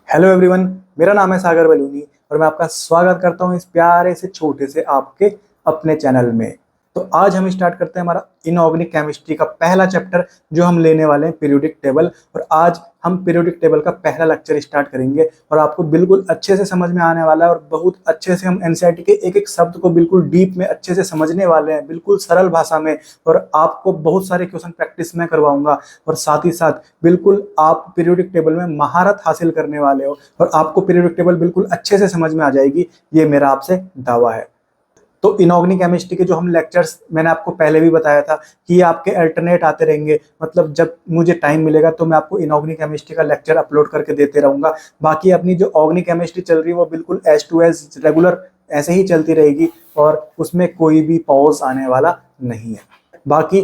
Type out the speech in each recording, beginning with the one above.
Hello everyone. मेरा नाम है सागर बलूनी और मैं आपका स्वागत करता हूं इस प्यारे से छोटे से आपके अपने चैनल में। तो आज हम स्टार्ट करते हैं हमारा इनऑर्गेनिक केमिस्ट्री का पहला चैप्टर जो हम लेने वाले हैं पीरियोडिक टेबल। और आज हम पीरियोडिक टेबल का पहला लेक्चर स्टार्ट करेंगे और आपको बिल्कुल अच्छे से समझ में आने वाला है और बहुत अच्छे से हम एनसीईआरटी के एक एक शब्द को बिल्कुल डीप में अच्छे से समझने वाले हैं, बिल्कुल सरल भाषा में। और आपको बहुत सारे क्वेश्चन प्रैक्टिस में करवाऊंगा और साथ ही साथ बिल्कुल आप पीरियोडिक टेबल में महारत हासिल करने वाले हो और आपको पीरियोडिक टेबल बिल्कुल अच्छे से समझ में आ जाएगी, ये मेरा आपसे दावा है। तो इनऑर्गेनिक केमिस्ट्री के जो हम लेक्चर्स मैंने आपको पहले भी बताया था कि ये आपके अल्टरनेट आते रहेंगे, मतलब जब मुझे टाइम मिलेगा तो मैं आपको इनऑर्गेनिक केमिस्ट्री का लेक्चर अपलोड करके देते रहूंगा। बाकी अपनी जो ऑर्गेनिक केमिस्ट्री चल रही है वो बिल्कुल एज टू एज रेगुलर ऐसे ही चलती रहेगी और उसमें कोई भी पॉज आने वाला नहीं है। बाकी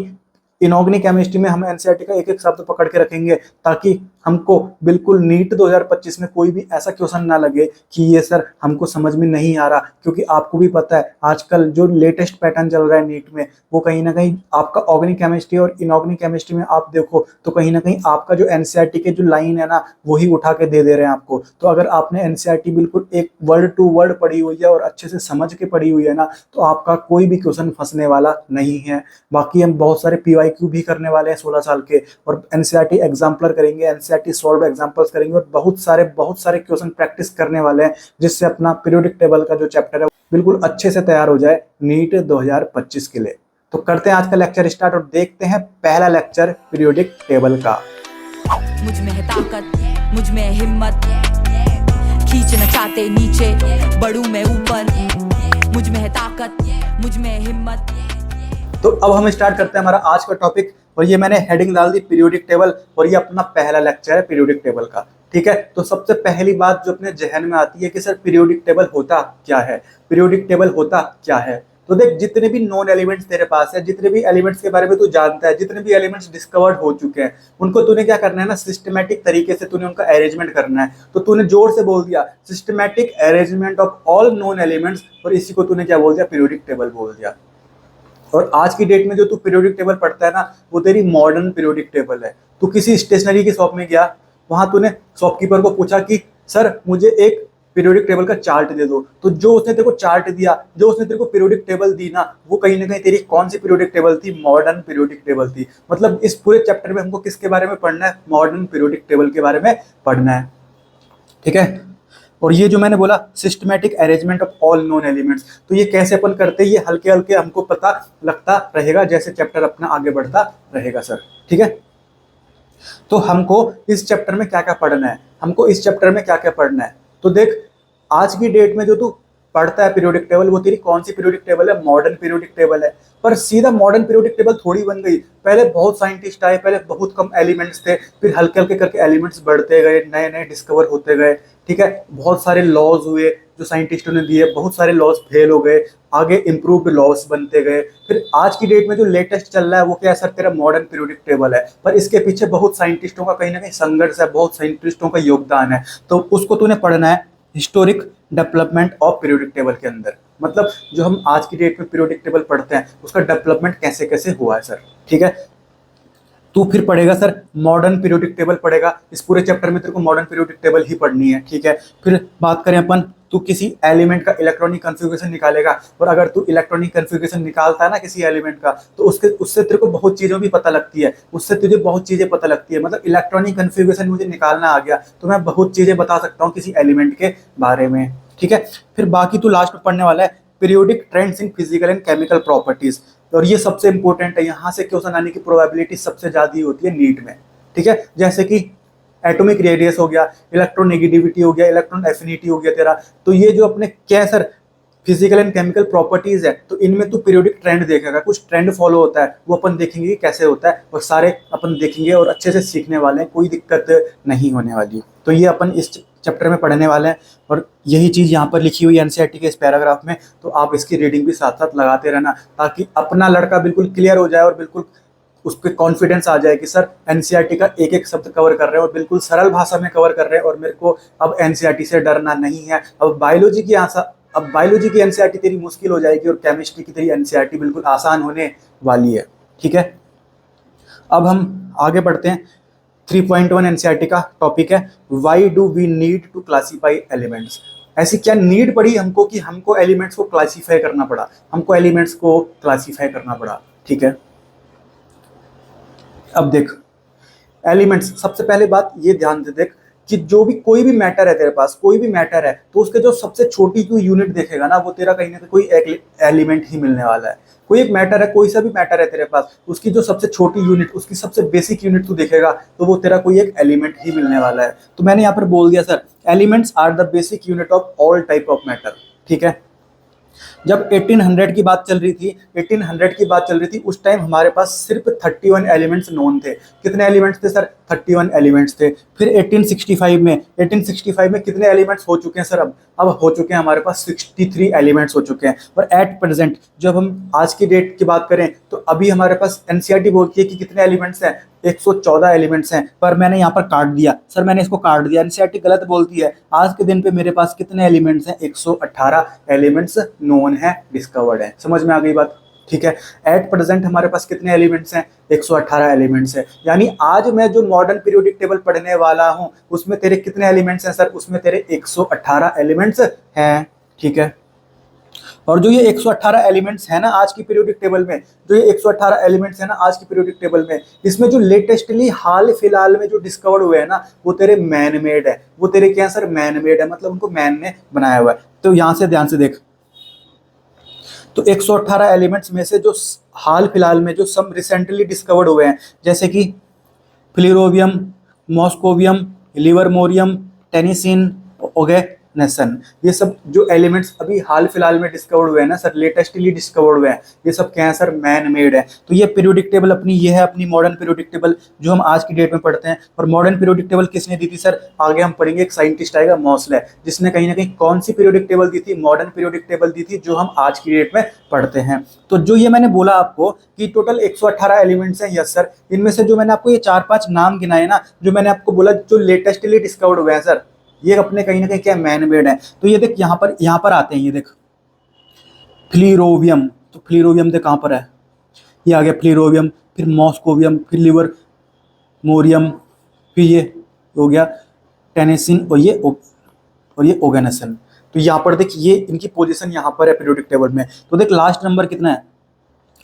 इनऑर्गेनिक केमिस्ट्री में हम एनसीईआरटी का एक एक शब्द पकड़ के रखेंगे ताकि हमको बिल्कुल नीट 2025 में कोई भी ऐसा क्वेश्चन ना लगे कि ये सर हमको समझ में नहीं आ रहा, क्योंकि आपको भी पता है आजकल जो लेटेस्ट पैटर्न चल रहा है नीट में वो कहीं ना कहीं आपका ऑर्गेनिक केमिस्ट्री और इनऑर्गेनिक केमिस्ट्री में आप देखो तो कहीं ना कहीं आपका जो एनसीईआरटी के जो लाइन है ना वही उठा के दे रहे हैं आपको। तो अगर आपने एनसीईआरटी बिल्कुल एक वर्ड टू वर्ड पढ़ी हुई है और अच्छे से समझ के पढ़ी हुई है ना तो आपका कोई भी क्वेश्चन फंसने वाला नहीं है। बाकी हम बहुत सारे पीवाईक्यू भी करने वाले हैं 16 साल के और एनसीईआरटी एग्जाम्पलर करेंगे, एनसीईआरटी सॉल्व एग्जांपल्स करेंगे और बहुत सारे क्वेश्चन प्रैक्टिस करने वाले हैं जिससे अपना पीरियोडिक टेबल का जो चैप्टर है बिल्कुल अच्छे से तैयार हो जाए नीट 2025 के लिए। तो करते हैं आज का लेक्चर स्टार्ट और देखते हैं पहला लेक्चर पीरियोडिक टेबल का। मुझ में है ताकत, मुझ में है हिम्मत, खींचना चाहते नीचे बढ़ूं मैं ऊपर। मुझ में है ताकत, मुझ में है हिम्मत। तो अब हम स्टार्ट करते हैं हमारा आज का टॉपिक और ये मैंने हेडिंग डाल दी पीरियोडिक टेबल और ये अपना पहला लेक्चर है पीरियोडिक टेबल का। ठीक है, तो सबसे पहली बात जो अपने जहन में आती है कि सर पीरियोडिक टेबल होता क्या है, पीरियोडिक टेबल होता क्या है। तो देख, जितने भी नॉन एलिमेंट्स तेरे पास है, जितने भी एलिमेंट्स के बारे में तू जानता है, जितने भी एलिमेंट्स डिस्कवर्ड हो चुके हैं उनको तूने क्या करना है ना, सिस्टमैटिक तरीके से तूने उनका अरेंजमेंट करना है। तो तूने जोर से बोल दिया systematic arrangement of all non elements और इसी को तूने क्या बोल दिया, पीरियोडिक टेबल बोल दिया। और आज की डेट में जो तू पीरियोडिक टेबल पढ़ता है ना वो तेरी मॉडर्न पीरियोडिक टेबल है। तू किसी स्टेशनरी की शॉप में गया, वहां तूने शॉपकीपर को पूछा कि सर मुझे एक पीरियोडिक टेबल का चार्ट दे दो, तो जो उसने तेरे को चार्ट दिया, जो उसने तेरे को पीरियोडिक टेबल दी ना वो कहीं ना कहीं तेरी कौन सी पीरियोडिक टेबल थी, मॉडर्न पीरियोडिक टेबल थी। मतलब इस पूरे चैप्टर में हमको किसके बारे में पढ़ना है, मॉडर्न पीरियोडिक टेबल के बारे में पढ़ना है। ठीक है, और ये जो मैंने बोला systematic arrangement of all known elements, तो ये कैसे अपन करते हैं ये हल्के हल्के हमको पता लगता रहेगा जैसे चैप्टर अपना आगे बढ़ता रहेगा सर। ठीक है, तो हमको इस चैप्टर में क्या क्या पढ़ना है, हमको इस चैप्टर में क्या क्या पढ़ना है। तो देख, आज की डेट में जो तू पढ़ता है पीरियोडिक टेबल वो तेरी कौन सी पीरियोडिक टेबल है, मॉडर्न पीरियोडिक टेबल है। पर सीधा मॉडर्न पीरियोडिक टेबल थोड़ी बन गई, पहले बहुत साइंटिस्ट आए, पहले बहुत कम एलिमेंट्स थे, फिर हल्के हल्के करके एलिमेंट्स बढ़ते गए, नए नए डिस्कवर होते गए। ठीक है, बहुत सारे लॉज हुए जो साइंटिस्टों ने दिए, बहुत सारे लॉज फेल हो गए, आगे इंप्रूव्ड लॉज बनते गए। फिर आज की डेट में जो लेटेस्ट चल रहा है वो क्या है सर, तेरा मॉडर्न पीरियोडिक टेबल है। पर इसके पीछे बहुत साइंटिस्टों का कहीं ना कहीं संघर्ष है, बहुत साइंटिस्टों का योगदान है। तो उसको तूने पढ़ना है historic development of periodic table के अंदर। मतलब जो हम आज की डेट में पीरियोडिक टेबल पढ़ते हैं उसका डेवलपमेंट कैसे कैसे हुआ है सर। ठीक है, तू फिर पढ़ेगा सर मॉडर्न पीरियोडिक टेबल पढ़ेगा, इस पूरे चैप्टर में तेरे को मॉडर्न पीरियोडिक टेबल ही पढ़नी है। ठीक है, फिर बात करें अपन, तू किसी एलिमेंट का इलेक्ट्रॉनिक कन्फिगरेशन निकालेगा और अगर तू इलेक्ट्रॉनिक कन्फिगरेशन निकालता है ना किसी एलिमेंट का तो उससे तेरे को बहुत चीज़ों भी पता लगती है, उससे तुझे बहुत चीज़ें पता लगती है। मतलब इलेक्ट्रॉनिक कन्फिगरेशन मुझे निकालना आ गया तो मैं बहुत चीज़ें बता सकता हूँ किसी एलिमेंट के बारे में। ठीक है, फिर बाकी तू लास्ट में पढ़ने वाला है periodic trends in physical and chemical properties, और ये सबसे इंपॉर्टेंट है, यहाँ से क्वेश्चन आने की प्रोबेबिलिटी सबसे ज़्यादा होती है नीट में। ठीक है, जैसे कि एटॉमिक रेडियस हो गया, इलेक्ट्रोनेगेटिविटी हो गया, इलेक्ट्रॉन एफिनिटी हो गया तेरा। तो ये जो अपने क्या sir physical and chemical properties है, तो इनमें तू पीरियोडिक ट्रेंड देखेगा, कुछ ट्रेंड फॉलो होता है वो अपन देखेंगे कि कैसे होता है और सारे अपन देखेंगे और अच्छे से सीखने वाले हैं, कोई दिक्कत नहीं होने वाली। तो ये अपन इस चैप्टर में पढ़ने वाले हैं और यही चीज़ यहाँ पर लिखी हुई है एनसीईआरटी के इस पैराग्राफ में। तो आप इसकी रीडिंग भी साथ साथ लगाते रहना ताकि अपना लड़का बिल्कुल क्लियर हो जाए और बिल्कुल उसके कॉन्फिडेंस आ जाए कि सर एनसीईआरटी का एक एक शब्द कवर कर रहे हैं और बिल्कुल सरल भाषा में कवर कर रहे हैं और मेरे को अब एनसीईआरटी से डरना नहीं है। अब बायोलॉजी की एनसीईआरटी तेरी मुश्किल हो जाएगी और केमिस्ट्री की तेरी एनसीईआरटी बिल्कुल आसान होने वाली है। ठीक है, अब हम आगे बढ़ते हैं 3.1 एनसीईआरटी का टॉपिक है, why do we need to classify elements. ऐसी क्या नीड पड़ी हमको कि हमको एलिमेंट्स को क्लासीफाई करना पड़ा, हमको एलिमेंट्स को क्लासीफाई करना पड़ा। ठीक है, अब देख एलिमेंट्स, सबसे पहले बात ये ध्यान दे देख कि जो भी कोई भी मैटर है तेरे पास, कोई भी मैटर है तो उसके जो सबसे छोटी तू यूनिट देखेगा ना, वो तेरा कहीं ना कोई एक एलिमेंट ही मिलने वाला है। कोई एक मैटर है, कोई सा भी मैटर है तेरे पास, उसकी जो सबसे छोटी यूनिट, उसकी सबसे बेसिक यूनिट तू देखेगा तो वो तेरा कोई एक एलिमेंट ही मिलने वाला है। तो मैंने यहाँ पर बोल दिया sir, elements are the basic unit of all type of matter. ठीक है, जब 1800 की बात चल रही थी, 1800 की बात चल रही थी, उस टाइम हमारे पास सिर्फ 31 एलिमेंट्स नोन थे। कितने एलिमेंट्स थे सर? 31 एलिमेंट्स थे। फिर 1865 में कितने एलिमेंट्स हो चुके हैं सर? अब हो चुके हैं हमारे पास 63 एलिमेंट्स हो चुके हैं। और एट प्रेजेंट जब हम आज की डेट की बात करें तो अभी हमारे पास एनसीईआरटी बोलती है कि कितने एलिमेंट्स हैं? 114 एलिमेंट्स हैं। पर मैंने यहाँ पर काट दिया सर, मैंने इसको काट दिया, एनसीईआरटी गलत बोलती है। आज के दिन पे मेरे पास कितने एलिमेंट्स हैं? 118 एलिमेंट्स नोन है, डिस्कवर्ड है। समझ में आ गई बात? ठीक है, एट प्रेजेंट हमारे पास कितने एलिमेंट्स हैं? 118 एलिमेंट्स हैं। यानी आज मैं जो मॉडर्न पीरियोडिक टेबल पढ़ने वाला हूं उसमें तेरे कितने एलिमेंट्स हैं सर? उसमें तेरे 118 एलिमेंट्स हैं। ठीक है, और जो ये 118 एलिमेंट्स है ना आज की पीरियोडिक टेबल में, जो ये 118 एलिमेंट्स है ना आज की पीरियोडिक टेबल में, इसमें जो लेटेस्टली हाल फिलहाल में जो डिस्कवर्ड हुए हैं ना, वो तेरे मैन मेड है। वो तेरे क्या है सर? मैन मेड है, मतलब उनको मैन ने बनाया हुआ है। तो यहां से ध्यान से देख, तो 118 एलिमेंट्स में से जो हाल फिलहाल में जो सब रिसेंटली डिस्कवर्ड हुए हैं, जैसे कि फ्लिरोवियम, मॉस्कोवियम, लिवरमोरियम, टेनिसिन, ओगेनेसन, ये सब जो एलिमेंट्स अभी हाल फिलहाल में डिस्कवर्ड हुए हैं ना सर, लेटेस्टली डिस्कवर्ड हुए हैं, ये सब क्या है सर? मैन मेड है। तो ये पीरियोडिक टेबल अपनी, ये है अपनी मॉडर्न पीरियोडिक टेबल जो हम आज की डेट में पढ़ते हैं। और मॉडर्न पीरियोडिक टेबल किसने दी थी सर? आगे हम पढ़ेंगे, एक साइंटिस्ट आएगा मॉसले, जिसने कहीं ना कहीं कौन सी पीरियोडिक टेबल दी थी? मॉडर्न पीरियोडिक टेबल दी थी जो हम आज की डेट में पढ़ते हैं। तो जो ये मैंने बोला आपको कि टोटल 118 एलिमेंट्स हैं, यस सर, इनमें से जो मैंने आपको ये 4-5 नाम गिनाए ना, जो मैंने आपको बोला जो लेटेस्टली डिस्कवर्ड हुए हैं सर, ये अपने कहीं ना कहीं क्या मैन मेड है। तो ये देख यहाँ पर आते हैं, ये देख फ्लिरोवियम, तो फ्लिरोवियम देख कहाँ पर है? ये आ गया फ्लिरोवियम, फिर मॉस्कोवियम, फिर लिवरमोरियम, फिर ये हो गया टेनिसिन, और ये ओगेनेसन। तो यहाँ पर देख ये इनकी पोजीशन यहाँ पर है पीरियोडिक टेबल में। तो देख लास्ट नंबर कितना है?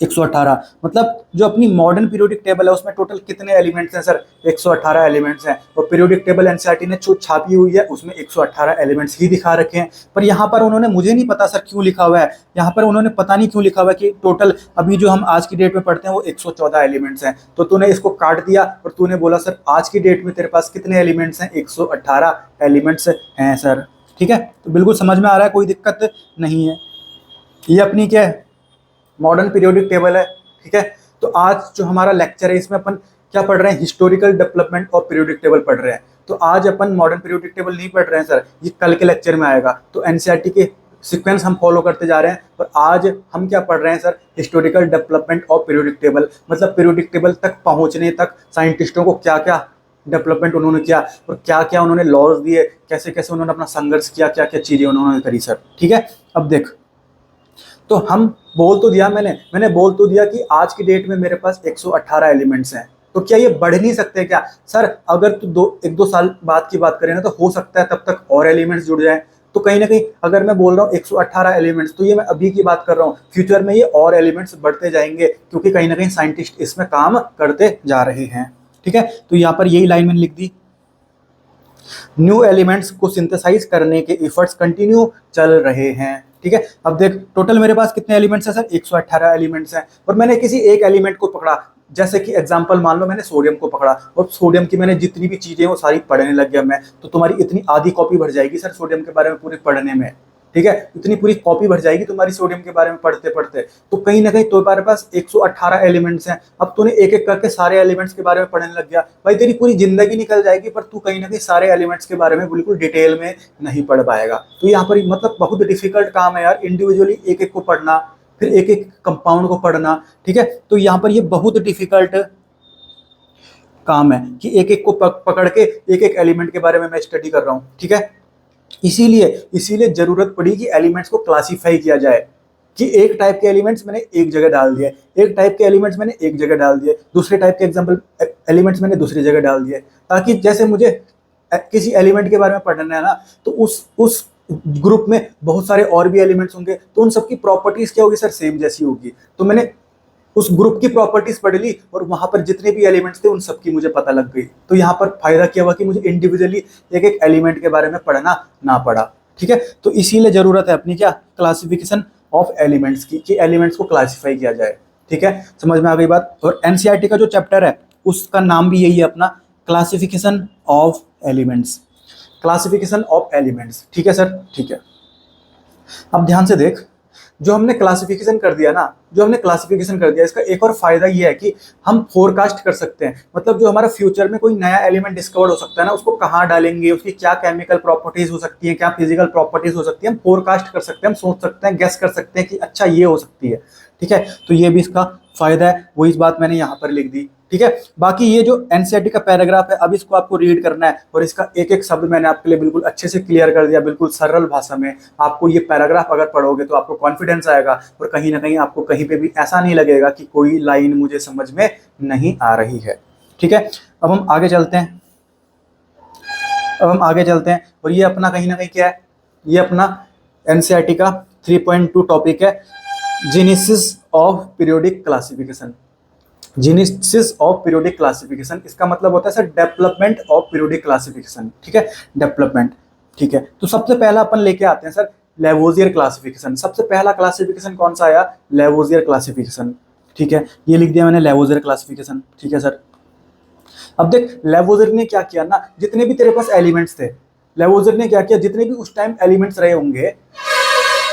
118। मतलब जो अपनी मॉडर्न पीरियोडिक टेबल है उसमें टोटल कितने एलिमेंट्स हैं सर? 118 एलिमेंट्स हैं। और पीरियोडिक टेबल एनसीईआरटी ने जो छापी हुई है उसमें 118 एलिमेंट्स ही दिखा रखे हैं। पर यहाँ पर उन्होंने, मुझे नहीं पता सर क्यों लिखा हुआ है, यहाँ पर उन्होंने पता नहीं क्यों लिखा हुआ है कि टोटल अभी जो हम आज की डेट में पढ़ते हैं वो 114 एलिमेंट्स हैं। तो तूने इसको काट दिया और तूने बोला सर आज की डेट में तेरे पास कितने एलिमेंट्स हैं? 118 एलिमेंट्स हैं सर। ठीक है, तो बिल्कुल समझ में आ रहा है, कोई दिक्कत नहीं है। ये अपनी क्या है? मॉडर्न पीरियोडिक टेबल है। ठीक है, तो आज जो हमारा लेक्चर है इसमें अपन क्या पढ़ रहे हैं? Historical development of periodic table पढ़ रहे हैं। तो आज अपन मॉडर्न पीरियोडिक टेबल नहीं पढ़ रहे हैं सर, ये कल के लेक्चर में आएगा। तो एनसीईआरटी के सीक्वेंस हम फॉलो करते जा रहे हैं, पर आज हम क्या पढ़ रहे हैं sir? Historical development of periodic table. मतलब पीरियोडिक टेबल तक पहुंचने तक साइंटिस्टों को क्या क्या डेवलपमेंट उन्होंने किया और क्या क्या उन्होंने लॉज दिए, कैसे कैसे उन्होंने अपना संघर्ष किया, क्या क्या चीजें उन्होंने करी सर। ठीक है, अब देख, तो हम बोल तो दिया, मैंने बोल तो दिया कि आज की डेट में मेरे पास 118 एलिमेंट्स हैं। तो क्या ये बढ़ नहीं सकते क्या सर? अगर तो 1-2 साल बाद की बात करें ना, तो हो सकता है तब तक और एलिमेंट्स जुड़ जाएं। तो कहीं ना कहीं अगर मैं बोल रहा हूँ 118 एलिमेंट्स, तो ये मैं अभी की बात कर रहा हूँ, फ्यूचर में ये और एलिमेंट्स बढ़ते जाएंगे, क्योंकि कहीं ना कहीं साइंटिस्ट इसमें काम करते जा रहे हैं। ठीक है, तो यहाँ पर यही लाइन मैंने लिख दी, न्यू एलिमेंट्स को सिंथेसाइज करने के एफर्ट्स कंटिन्यू चल रहे हैं। ठीक है, अब देख टोटल मेरे पास कितने एलिमेंट्स हैं सर? 118 एलिमेंट्स हैं। और मैंने किसी एक एलिमेंट को पकड़ा, जैसे कि एग्जांपल मान लो मैंने सोडियम को पकड़ा, और सोडियम की मैंने जितनी भी चीजें वो सारी पढ़ने लग गया मैं, तो तुम्हारी इतनी आधी कॉपी भर जाएगी सर सोडियम के बारे में पूरे पढ़ने में। ठीक है, इतनी पूरी कॉपी भर जाएगी तुम्हारी सोडियम के बारे में पढ़ते पढ़ते। तो कहीं ना कहीं तुम्हारे पास 118 एलिमेंट्स हैं। अब तूने एक एक करके सारे एलिमेंट्स के बारे में पढ़ने लग गया, भाई तेरी पूरी जिंदगी निकल जाएगी, पर तू कहीं ना कहीं सारे एलिमेंट्स के बारे में बिल्कुल डिटेल में नहीं पढ़ पाएगा। तो यहाँ पर मतलब बहुत डिफिकल्ट काम है यार, इंडिविजुअली एक एक को पढ़ना, फिर एक एक कंपाउंड को पढ़ना। ठीक है, तो यहाँ पर ये बहुत डिफिकल्ट काम है कि एक एक को पकड़ के एक एक एलिमेंट के बारे में मैं स्टडी कर रहा हूँ। ठीक है, इसीलिए जरूरत पड़ी कि एलिमेंट्स को क्लासिफाई किया जाए। कि एक टाइप के एलिमेंट्स मैंने एक जगह डाल दिए, एक टाइप के एलिमेंट्स मैंने एक जगह डाल दिए, दूसरे टाइप के एग्जाम्पल एलिमेंट्स मैंने दूसरी जगह डाल दिए, ताकि जैसे मुझे किसी एलिमेंट के बारे में पढ़ना है ना, तो उस ग्रुप में बहुत सारे और भी एलिमेंट्स होंगे, तो उन सबकी प्रॉपर्टीज क्या होगी सर, सेम जैसी होगी। तो मैंने उस ग्रुप की प्रॉपर्टीज पढ़ ली और वहां पर जितने भी एलिमेंट्स थे उन सबकी मुझे पता लग गई। तो यहाँ पर फायदा क्या हुआ कि मुझे इंडिविजुअली एक एक एलिमेंट के बारे में पढ़ना ना पड़ा। ठीक है, तो इसीलिए जरूरत है अपनी क्या, क्लासिफिकेशन ऑफ एलिमेंट्स की, कि एलिमेंट्स को क्लासिफाई किया जाए। ठीक है, समझ में आ गई बात। और एनसीईआरटी का जो चैप्टर है उसका नाम भी यही है अपना, classification of elements, classification of elements. ठीक है सर, ठीक है। अब ध्यान से देख, जो हमने क्लासिफिकेशन कर दिया ना, जो हमने क्लासिफिकेशन कर दिया, इसका एक और फायदा ये है कि हम फोरकास्ट कर सकते हैं। मतलब जो हमारा फ्यूचर में कोई नया एलिमेंट डिस्कवर हो सकता है ना, उसको कहाँ डालेंगे, उसकी क्या केमिकल प्रॉपर्टीज हो सकती है, क्या फिजिकल प्रॉपर्टीज हो सकती है, हम फोरकास्ट कर सकते हैं, हम सोच सकते हैं, गेस कर सकते हैं कि अच्छा ये हो सकती है। ठीक है, तो ये भी इसका फायदा है, वही इस बात मैंने यहाँ पर लिख दी। ठीक है, बाकी ये जो एनसीईआरटी का पैराग्राफ है, अब इसको आपको रीड करना है और इसका एक एक शब्द मैंने आपके लिए बिल्कुल अच्छे से क्लियर कर दिया, बिल्कुल सरल भाषा में। आपको ये पैराग्राफ अगर पढ़ोगे तो आपको कॉन्फिडेंस आएगा और कहीं ना कहीं आपको कहीं पे भी ऐसा नहीं लगेगा कि कोई लाइन मुझे समझ में नहीं आ रही है। ठीक है, अब हम आगे चलते हैं, और ये अपना कहीं ना कहीं क्या है, ये अपना एनसीईआरटी का 3.2 टॉपिक है, genesis of periodic classification. Genesis of periodic classification, इसका मतलब होता है sir development of periodic classification. ठीक है, डेवलपमेंट। ठीक है, तो सबसे पहला अपन लेके आते हैं सर लेवोजियर क्लासिफिकेशन। सबसे पहला क्लासिफिकेशन कौन सा आया, लेवोजियर क्लासिफिकेशन। ठीक है, ये लिख दिया मैंने लेवोजियर क्लासिफिकेशन। ठीक है सर, अब देख लेवोजियर ने क्या किया ना, जितने भी तेरे पास एलिमेंट्स थे, लेवोजियर ने क्या किया, जितने भी उस टाइम एलिमेंट्स रहे होंगे,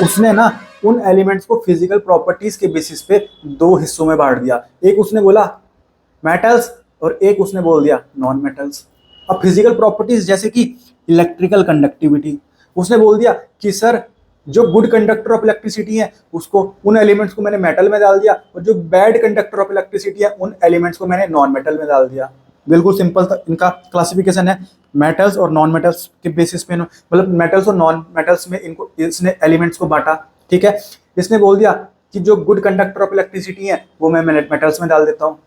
उसने ना उन एलिमेंट्स को फिजिकल प्रॉपर्टीज के बेसिस पे दो हिस्सों में बांट दिया। एक उसने बोला मेटल्स और एक उसने बोल दिया नॉन मेटल्स। अब फिजिकल प्रॉपर्टीज जैसे कि इलेक्ट्रिकल कंडक्टिविटी, उसने बोल दिया कि सर जो गुड कंडक्टर ऑफ इलेक्ट्रिसिटी है उसको, उन एलिमेंट्स को मैंने मेटल में डाल दिया, और जो बैड कंडक्टर ऑफ इलेक्ट्रिसिटी है उन एलिमेंट्स को मैंने नॉन मेटल में डाल दिया। बिल्कुल सिंपल था इनका क्लासिफिकेशन है, मेटल्स और नॉन मेटल्स के बेसिस पे, मतलब मेटल्स और नॉन मेटल्स में इनको, इसने एलिमेंट्स को बांटा। ठीक है, इसने बोल दिया कि जो गुड कंडक्टर ऑफ इलेक्ट्रिसिटी है वो मैं मेटल्स में डाल देता हूँ,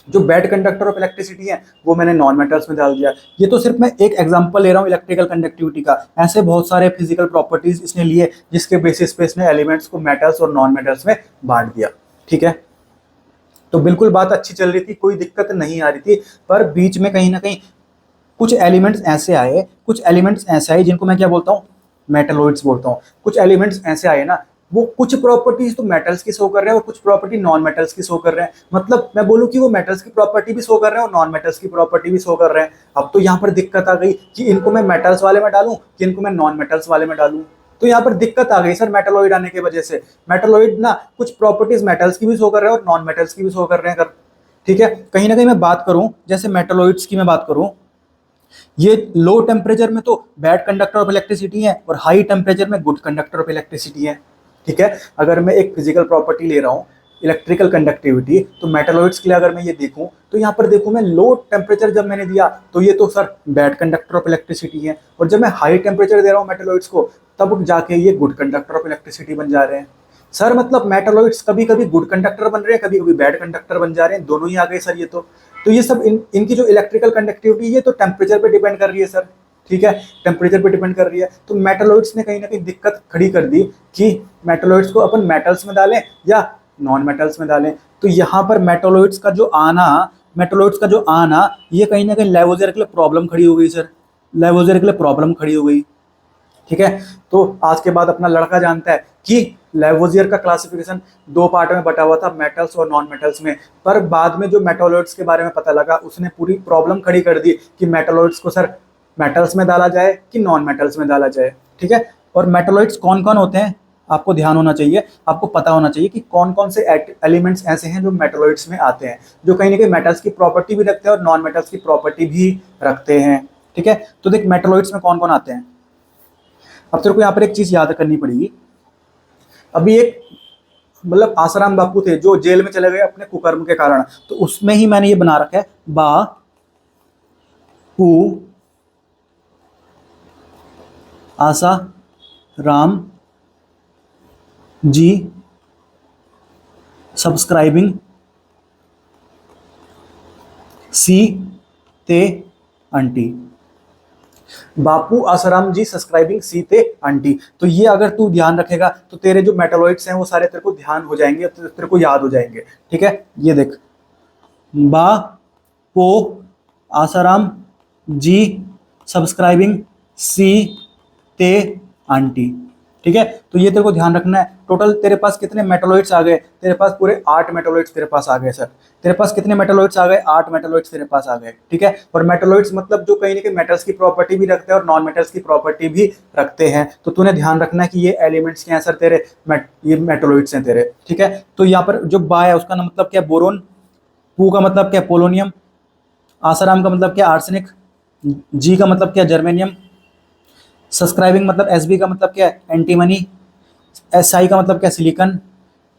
जो बैड कंडक्टर ऑफ इलेक्ट्रिसिटी है वो मैंने नॉन मेटल्स में डाल दिया। ये तो सिर्फ मैं एक एग्जांपल ले रहा हूँ इलेक्ट्रिकल कंडक्टिविटी का, ऐसे बहुत सारे फिजिकल प्रॉपर्टीज इसने लिए जिसके बेसिस पे इसने एलिमेंट्स को मेटल्स और नॉन मेटल्स में बांट दिया। ठीक है, तो बिल्कुल बात अच्छी चल रही थी, कोई दिक्कत नहीं आ रही थी, पर बीच में कहीं ना कहीं कुछ एलिमेंट्स ऐसे आए, कुछ एलिमेंट्स ऐसे आए जिनको मैं क्या बोलता हूँ, मेटलॉइड्स बोलता हूँ। कुछ एलिमेंट्स ऐसे आए ना, वो कुछ प्रॉपर्टीज तो मेटल्स की शो कर रहे हैं और कुछ प्रॉपर्टी नॉन मेटल्स की शो कर रहे हैं। मतलब मैं बोलूँ कि वो मेटल्स की प्रॉपर्टी भी शो कर रहे हैं और नॉन मेटल्स की प्रॉपर्टी भी शो कर रहे हैं। अब तो यहाँ पर दिक्कत आ गई कि इनको मैं मेटल्स वाले में डालूं कि इनको मैं नॉन मेटल्स वाले में डालूं। तो यहाँ पर दिक्कत आ गई सर मेटलॉइड आने की वजह से। मेटलॉइड ना कुछ प्रॉपर्टीज मेटल्स की भी शो कर रहे हैं और नॉन मेटल्स की भी शो कर रहे हैं। ठीक है, कहीं ना कहीं मैं बात करूं, जैसे मेटलॉइड्स की मैं बात करूं, ये लो टेम्परेचर में तो बैड कंडक्टर ऑफ इलेक्ट्रिसिटी है और हाई टेम्परेचर में गुड कंडक्टर ऑफ इलेक्ट्रिसिटी है। ठीक है, अगर मैं एक फिजिकल प्रॉपर्टी ले रहा हूँ इलेक्ट्रिकल कंडक्टिविटी, तो मेटलॉइड्स के लिए अगर मैं ये देखूं तो यहाँ पर देखूं मैं लो टेम्परेचर जब मैंने दिया तो ये तो sir bad conductor of electricity है, और जब मैं हाई टेम्परेचर दे रहा हूँ मेटलॉइड्स को तब जाके ये गुड कंडक्टर ऑफ इलेक्ट्रिसिटी बन जा रहे हैं। सर मतलब मेटलॉइड्स कभी कभी गुड कंडक्टर बन रहे हैं, कभी कभी बैड कंडक्टर बन जा रहे हैं, दोनों ही आ गए सर ये तो ये सब इनकी जो इलेक्ट्रिकल कंडक्टिविटी ये तो टेम्परेचर पे डिपेंड कर रही है सर। ठीक है, टेम्परेचर पे डिपेंड कर रही है। तो मेटलॉइड्स ने कहीं ना कहीं दिक्कत खड़ी कर दी कि मेटलॉइड्स को अपन मेटल्स में डालें या नॉन मेटल्स में डालें। तो यहाँ पर मेटलॉइड्स का जो आना ये कहीं ना कहीं लेवोजियर के लिए प्रॉब्लम खड़ी हो गई सर, लेवोजियर के लिए प्रॉब्लम खड़ी हो गई। ठीक है, तो आज के बाद अपना लड़का जानता है कि लेवोजियर का क्लासिफिकेशन दो पार्ट में बटा हुआ था, मेटल्स और नॉन मेटल्स में। पर बाद में जो मेटलॉइड्स के बारे में पता लगा उसने पूरी प्रॉब्लम खड़ी कर दी कि मेटलॉइड्स को सर मेटल्स में डाला जाए कि नॉन मेटल्स में डाला जाए। ठीक है, और मेटलॉइड्स कौन कौन होते हैं आपको ध्यान होना चाहिए, आपको पता होना चाहिए कि कौन कौन से एलिमेंट्स ऐसे हैं जो मेटलॉइड्स में आते हैं, जो कहीं ना कहीं मेटल्स की प्रॉपर्टी भी रखते हैं और नॉन मेटल्स की प्रॉपर्टी भी रखते हैं। ठीक है, तो देख मेटलॉइड्स में कौन कौन आते हैं। अब तेरे को यहाँ पर एक चीज याद करनी पड़ेगी। अभी एक मतलब आसाराम बापू थे जो जेल में चले गए अपने कुकर्म के कारण, तो उसमें ही मैंने ये बना रखा है बा पू आसा राम जी सब्सक्राइबिंग सी ते आंटी। बापू आसाराम जी सब्सक्राइबिंग सी ते आंटी। तो ये अगर तू ध्यान रखेगा तो तेरे जो मेटालॉइड्स हैं वो सारे तेरे को ध्यान हो जाएंगे, तो तेरे को याद हो जाएंगे। ठीक है, ये देख, बा पो आसाराम जी सब्सक्राइबिंग सी ते आंटी। ठीक है, तो ये तेरे को ध्यान रखना है। टोटल तेरे पास कितने मेटालॉइड्स आ गए? तेरे पास पूरे 8 मेटालॉइड्स तेरे पास आ गए सर। तेरे पास कितने मेटालॉइड्स आ गए? 8 मेटालॉइड्स तेरे पास आ गए। ठीक है, और मेटालॉइड्स मतलब जो कहीं ना कहीं मेटल्स की प्रॉपर्टी भी रखते हैं और नॉन मेटल्स की प्रॉपर्टी भी रखते हैं। तो तूने ध्यान रखना है कि ये एलिमेंट्स क्या हैं सर तेरे, ये मेटालॉइड्स हैं तेरे। ठीक है, तो यहाँ पर जो बा है उसका मतलब क्या? बोरोन। पू का मतलब क्या? पोलोनियम। आसाराम का मतलब क्या? आर्सेनिक। जी का मतलब क्या? जर्मेनियम। सब्सक्राइबिंग मतलब एस बी का मतलब क्या है? एंटीमनी। एस आई का मतलब क्या? सिलिकॉन।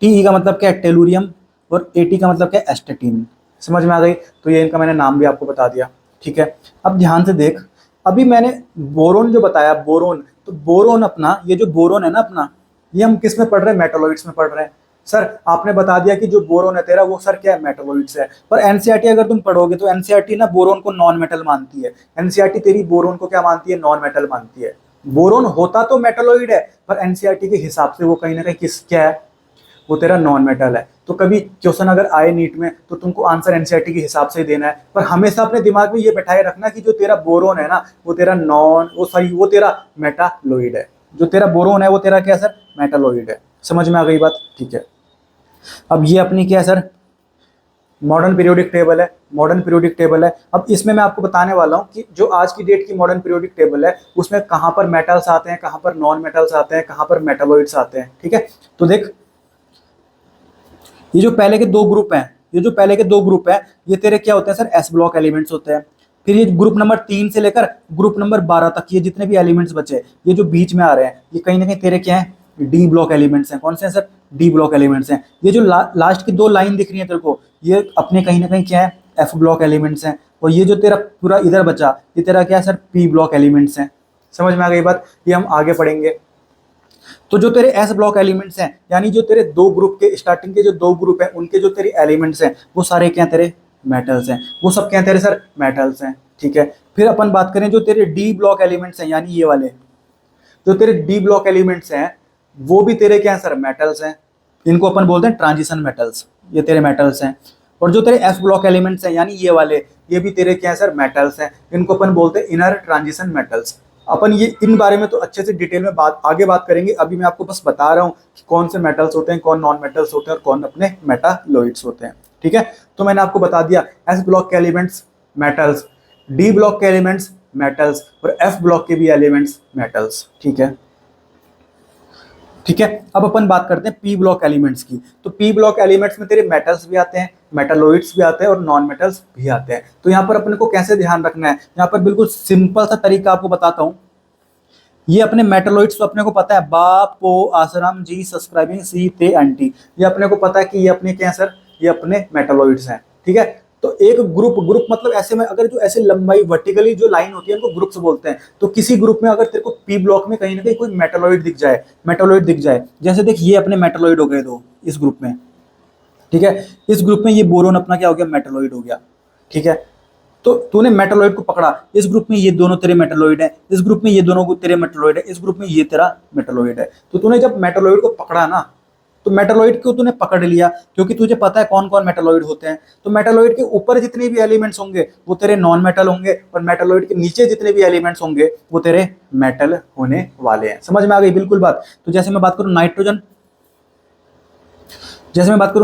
टी ई का मतलब क्या है? टेलुरियम। और ए टी का मतलब क्या है? एस्टेटिन। समझ में आ गई? तो ये इनका मैंने नाम भी आपको बता दिया। ठीक है, अब ध्यान से देख, अभी मैंने बोरोन जो बताया, बोरोन, तो बोरोन अपना, ये जो बोरोन है ना अपना, ये हम किस में पढ़ रहे हैं? मेटालॉइड्स में पढ़ रहे हैं। सर आपने बता दिया कि जो बोरोन है तेरा वो सर क्या है? मेटालॉइड्स है। पर एनसीईआरटी अगर तुम पढ़ोगे तो एनसीईआरटी ना बोरोन को नॉन मेटल मानती है। एनसीईआरटी तेरी बोरोन को क्या मानती है? नॉन मेटल मानती है। बोरोन होता तो मेटालॉइड है, पर एनसीईआरटी के हिसाब से वो कहीं ना कहीं किस क्या है? वो तेरा नॉन मेटल है। तो कभी क्वेश्चन अगर आए नीट में तो तुमको आंसर एनसीईआरटी के हिसाब से ही देना है। पर हमेशा अपने दिमाग में ये बैठाए रखना कि जो तेरा बोरोन है ना वो तेरा वो तेरा मेटालॉइड है। जो तेरा बोरोन है वो तेरा क्या है सर? मेटालॉइड है। समझ में आ गई बात? ठीक है, अब ये अपनी क्या है सर? मॉडर्न पीरियोडिक टेबल है। मॉडर्न पीरियोडिक टेबल है। अब इसमें मैं आपको बताने वाला हूँ कि जो आज की डेट की मॉडर्न पीरियोडिक टेबल है उसमें कहाँ पर मेटल्स आते हैं, कहाँ पर नॉन मेटल्स आते हैं, कहाँ पर मेटालॉइड्स आते हैं। ठीक है, तो देख, ये जो पहले के दो ग्रुप हैं, ये तेरे क्या होते हैं सर? एस ब्लॉक एलिमेंट्स होते हैं। फिर ये ग्रुप नंबर 3 से लेकर ग्रुप नंबर 12 तक ये जितने भी एलिमेंट्स बचे, ये जो बीच में आ रहे हैं, ये कहीं ना कहीं तेरे क्या है? डी ब्लॉक एलिमेंट्स हैं। कौन से हैं सर? डी ब्लॉक एलिमेंट्स हैं। ये जो लास्ट की 2 लाइन दिख रही है तेरे को, ये अपने कहीं ना कहीं क्या है? एफ ब्लॉक एलिमेंट्स हैं। और ये जो तेरा पूरा इधर बचा, ये तेरा क्या है सर? पी ब्लॉक एलिमेंट्स हैं। समझ में आ गई बात? ये हम आगे पढ़ेंगे। तो जो तेरे एस ब्लॉक एलिमेंट्स हैं, यानी जो तेरे 2 ग्रुप के स्टार्टिंग के जो 2 ग्रुप हैं उनके जो तेरे एलिमेंट्स हैं वो सारे क्या हैं? तेरे मेटल्स हैं। वो सब क्या हैं तेरे सर? मेटल्स हैं। ठीक है, फिर अपन बात करें जो तेरे डी ब्लॉक एलिमेंट्स हैं, यानी ये वाले जो तेरे डी ब्लॉक एलिमेंट्स हैं वो भी तेरे क्या हैं सर? मेटल्स हैं। इनको अपन बोलते हैं ट्रांजिशन मेटल्स, ये तेरे मेटल्स हैं। और जो तेरे एफ ब्लॉक एलिमेंट्स हैं, यानी ये वाले, ये भी तेरे क्या हैं सर? मेटल्स हैं। इनको अपन बोलते हैं इनर ट्रांजिशन मेटल्स। अपन ये इन बारे में तो अच्छे से डिटेल में आगे बात करेंगे। अभी मैं आपको बस बता रहा हूँ कि कौन से मेटल्स होते हैं, कौन नॉन मेटल्स होते हैं और कौन अपने मेटालॉइड्स होते हैं। ठीक है, तो मैंने आपको बता दिया एस ब्लॉक के एलिमेंट्स मेटल्स, डी ब्लॉक के एलिमेंट्स मेटल्स और एफ ब्लॉक के भी एलिमेंट्स मेटल्स। ठीक है, ठीक है, अब अपन बात करते हैं पी ब्लॉक एलिमेंट्स की। तो पी ब्लॉक एलिमेंट्स में तेरे मेटल्स भी आते हैं, मेटालॉइड्स भी आते हैं और नॉन मेटल्स भी आते हैं। तो यहाँ पर अपन को कैसे ध्यान रखना है? यहाँ पर बिल्कुल सिंपल सा तरीका आपको बताता हूँ। ये अपने मेटालॉइड्स तो अपने को पता है, बा पो आसाराम जी सब्सक्राइबिंग सी ते एंटी, ये अपने को पता है कि ये अपने क्या है सर? ये अपने मेटालॉइड्स हैं। ठीक है, तो एक ग्रुप मतलब ऐसे में अगर जो ऐसे लंबाई वर्टिकली जो लाइन होती है उनको ग्रुप्स बोलते हैं। तो किसी ग्रुप में अगर तेरे को पी ब्लॉक में कहीं ना कहीं कोई मेटालॉइड दिख जाए, जैसे देख ये अपने मेटालॉइड हो गए 2 इस ग्रुप में। ठीक है, इस ग्रुप में ये बोरोन अपना क्या हो गया? मेटालॉइड हो गया। ठीक है, तो तूने मेटालॉइड को पकड़ा, इस ग्रुप में ये दोनों तेरे मेटालॉइड है, इस ग्रुप में ये दोनों तेरे मेटालॉइड है, इस ग्रुप में ये तेरा मेटालॉइड है। तो तूने जब मेटालॉइड को पकड़ा ना, तो मेटालॉइड को तूने पकड़ लिया क्योंकि तुझे पता है कौन कौन मेटालॉइड होते हैं। तो मेटालॉइड के ऊपर जितने भी एलिमेंट्स होंगे वो तेरे नॉन मेटल होंगे और मेटालॉइड के नीचे जितने भी एलिमेंट्स होंगे वो तेरे मेटल होने वाले हैं। समझ में आ गई बिल्कुल बात? तो जैसे मैं बात करूं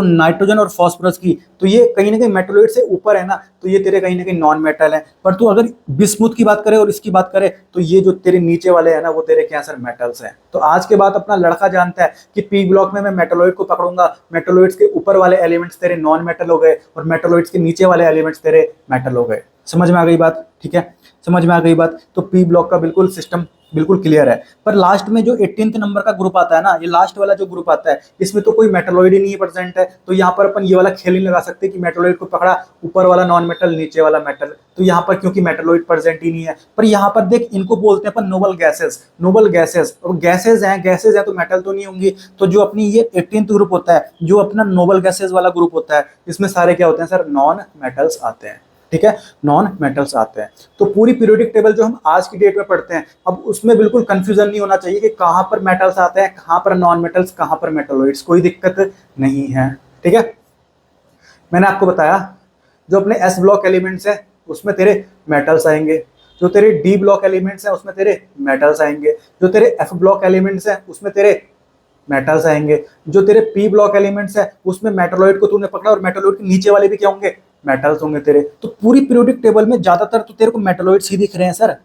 नाइट्रोजन और फास्फोरस की, तो ये कहीं ना कहीं मेटालॉइड से ऊपर है ना, तो ये तेरे कहीं ना कहीं नॉन मेटल है। पर तू अगर बिस्मुथ की बात करे और इसकी बात करे तो ये जो तेरे नीचे वाले हैं ना वो तेरे क्या सर? मेटल्स हैं। तो आज के बाद अपना लड़का जानता है कि पी ब्लॉक में मैं मेटालॉइड को पकड़ूंगा, मेटालॉइड्स के ऊपर वाले एलिमेंट्स तेरे नॉन मेटल हो गए और मेटालॉइड्स के नीचे वाले एलिमेंट्स तेरे मेटल हो गए। समझ में आ गई बात? ठीक है, समझ में आ गई बात? तो पी ब्लॉक का बिल्कुल सिस्टम बिल्कुल क्लियर है। पर लास्ट में जो 18th नंबर का ग्रुप आता है ना, ये लास्ट वाला जो ग्रुप आता है, इसमें तो कोई मेटलॉइड ही नहीं प्रेजेंट है। तो यहाँ पर अपन ये वाला खेल नहीं लगा सकते कि मेटलॉइड को पकड़ा, ऊपर वाला नॉन मेटल, नीचे वाला मेटल। तो यहाँ पर क्योंकि मेटलॉइड प्रेजेंट ही नहीं है। पर यहाँ पर देख, इनको बोलते हैं अपन नोबल गैसेस, नोबल गैसेस। और गैसेज हैं तो मेटल तो नहीं होंगी। तो जो अपनी ये 18th ग्रुप होता है, जो अपना नोबल गैसेज वाला ग्रुप होता है, इसमें सारे क्या होते हैं सर, नॉन मेटल्स आते हैं। ठीक है, नॉन मेटल्स आते हैं। तो पूरी पीरियोडिक टेबल जो हम आज की डेट में पढ़ते हैं, अब उसमें बिल्कुल कंफ्यूजन नहीं होना चाहिए कि कहां पर मेटल्स आते हैं, कहां पर नॉन मेटल्स, कहां पर मेटलॉइड्स, कोई दिक्कत नहीं है। ठीक है, मैंने आपको बताया जो अपने एस ब्लॉक एलिमेंट्स है उसमें तेरे मेटल्स आएंगे, जो तेरे डी ब्लॉक एलिमेंट्स हैं उसमें तेरे मेटल्स आएंगे, जो तेरे एफ ब्लॉक एलिमेंट्स हैं उसमें तेरे मेटल्स आएंगे, जो तेरे पी ब्लॉक एलिमेंट्स है उसमें मेटलॉइड को तूने पकड़ा और मेटलॉइड के नीचे वाले भी क्या होंगे, मेटल्स होंगे तेरे। तो पूरी पीरियोडिक टेबल में ज्यादातर तो तेरे को मेटलॉइड्स ही दिख रहे हैं सर।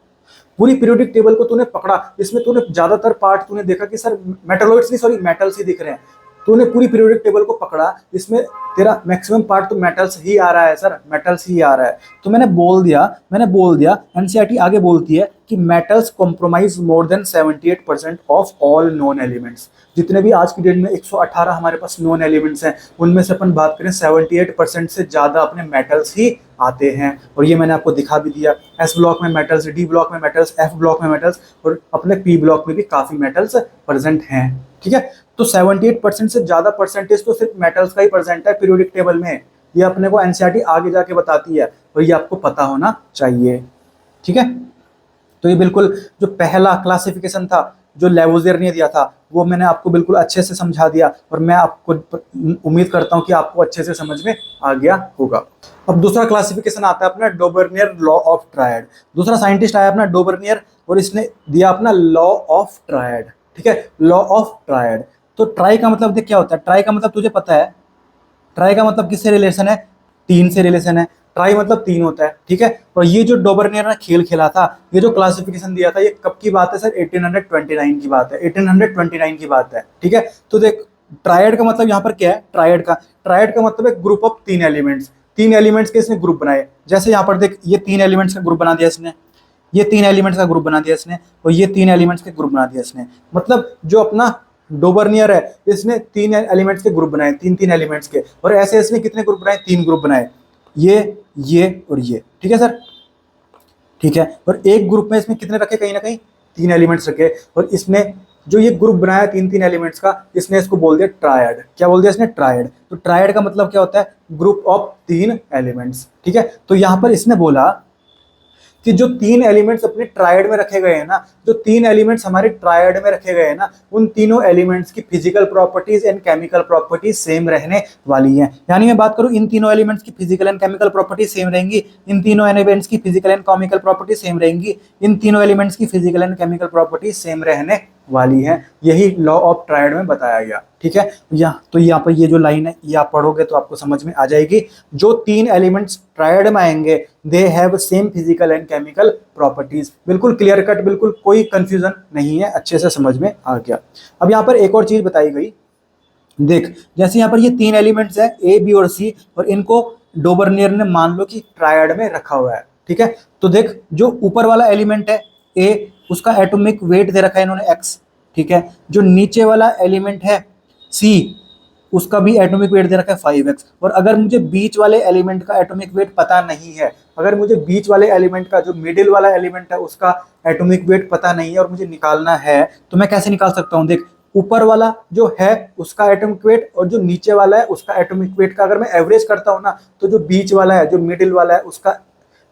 पूरी पीरियोडिक टेबल को तूने पकड़ा, इसमें तूने ज्यादातर पार्ट तूने देखा कि सर मेटलॉइड्स नहीं, सॉरी मेटल्स ही दिख रहे हैं। तूने पूरी पीरियोडिक टेबल को पकड़ा, इसमें तेरा मैक्सिमम पार्ट तो मेटल्स ही आ रहा है सर, मेटल्स ही आ रहा है। तो मैंने बोल दिया एनसीईआरटी आगे बोलती है कि metals compromise more than 78% of all non elements. जितने भी आज की डेट में 118 हमारे पास नॉन एलिमेंट्स हैं, उनमें से अपन बात करें 78% से ज्यादा अपने मेटल्स ही आते हैं। और ये मैंने आपको दिखा भी दिया, एस ब्लॉक में मेटल्स, डी ब्लॉक में मेटल्स, एफ ब्लॉक में मेटल्स, और अपने पी ब्लॉक में भी काफी मेटल्स प्रेजेंट हैं। ठीक है, तो 78% से ज्यादा परसेंटेज तो सिर्फ मेटल्स का ही प्रेजेंट है पीरियोडिक टेबल में। ये अपने को एनसीईआरटी आगे जाके बताती है, और ये आपको पता होना चाहिए। ठीक है, तो ये बिल्कुल जो पहला क्लासिफिकेशन था जो लेवोजियर ने दिया था, वो मैंने आपको बिल्कुल अच्छे से समझा दिया, और मैं आपको उम्मीद करता हूं कि आपको अच्छे से समझ में आ गया होगा। अब दूसरा क्लासिफिकेशन आता है अपना डोबर्नियर लॉ ऑफ ट्रायड। दूसरा साइंटिस्ट आया अपना डोबर्नियर, और इसने दिया अपना लॉ ऑफ ट्रायड। ठीक है, लॉ ऑफ ट्रायड। तो ट्राई का मतलब देख क्या होता है, ट्राई का मतलब तुझे पता है, ट्राई का मतलब किससे रिलेशन है, तीन से रिलेशन है। ट्राई मतलब तीन होता है। ठीक है, और ये जो डोबर्नियर ने खेल खेला था, ये जो क्लासिफिकेशन दिया था, ये कब की बात है सर, 1829 की बात है, 1829 की बात है। ठीक है, तो देख ट्रायड का मतलब यहाँ पर क्या है, ट्रायड का मतलब है ग्रुप ऑफ तीन एलिमेंट्स। तीन एलिमेंट्स के इसने ग्रुप बनाए। जैसे यहाँ पर देख, ये तीन एलिमेंट्स का ग्रुप बना दिया इसने, ये तीन एलिमेंट्स का ग्रुप बना दिया इसने, और ये तीन एलिमेंट्स के ग्रुप बना दिया इसने। मतलब जो अपना डोबर्नियर है, इसने तीन एलिमेंट्स के ग्रुप बनाए, तीन तीन एलिमेंट्स के। और ऐसे इसने कितने ग्रुप बनाए, तीन ग्रुप बनाए, ये और ये। ठीक है सर, ठीक है। और एक ग्रुप में इसमें कितने रखे, कहीं ना कहीं तीन एलिमेंट्स रखे। और इसने जो ये ग्रुप बनाया तीन तीन एलिमेंट्स का, इसने इसको बोल दिया ट्रायड। क्या बोल दिया इसने, ट्रायड। तो ट्रायड का मतलब क्या होता है, ग्रुप ऑफ तीन एलिमेंट्स। ठीक है, तो यहां पर इसने बोला कि जो तीन एलिमेंट्स अपने ट्रायड में रखे गए हैं ना, जो तीन एलिमेंट्स हमारे ट्रायड में रखे गए हैं ना, उन तीनों एलिमेंट्स की physical properties and chemical properties same रहने वाली हैं। यानी मैं बात करूं, इन तीनों एलिमेंट्स की physical and chemical properties same रहेंगी, इन तीनों एलिमेंट्स की physical and chemical properties same रहेंगी, इन तीनों एलिमेंट्स की physical and chemical properties same रहने वाली है। यही लॉ ऑफ ट्रायड में बताया गया। ठीक है, तो यहाँ पर ये जो लाइन है, ये आप पढ़ोगे तो आपको समझ में आ जाएगी। जो तीन एलिमेंट्स ट्रायड में आएंगे, they have same physical and chemical properties. बिल्कुल क्लियर कट, बिल्कुल कोई कंफ्यूजन नहीं है, अच्छे से समझ में आ गया। अब यहाँ पर एक और चीज बताई गई, देख जैसे यहाँ पर ये तीन एलिमेंट्स है ए, बी और सी, और इनको डोबर्नियर ने मान लो कि ट्रायड में रखा हुआ है। ठीक है, तो देख जो ऊपर वाला एलिमेंट है ए, उसका एटॉमिक वेट दे रखा है इन्होंने x। ठीक है, जो नीचे वाला एलिमेंट है C, उसका भी एटॉमिक वेट दे रखा है 5x। और अगर मुझे बीच वाले एलिमेंट का एटॉमिक वेट पता नहीं है, अगर मुझे बीच वाले एलिमेंट का, जो मिडिल वाला एलिमेंट है, उसका एटॉमिक वेट पता नहीं है और मुझे निकालना है, तो मैं कैसे निकाल सकता हूँ। देख ऊपर वाला जो है उसका एटॉमिक वेट और जो नीचे वाला है उसका एटॉमिक वेट का अगर मैं एवरेज करता हूँ ना, तो जो बीच वाला है, जो मिडिल वाला है,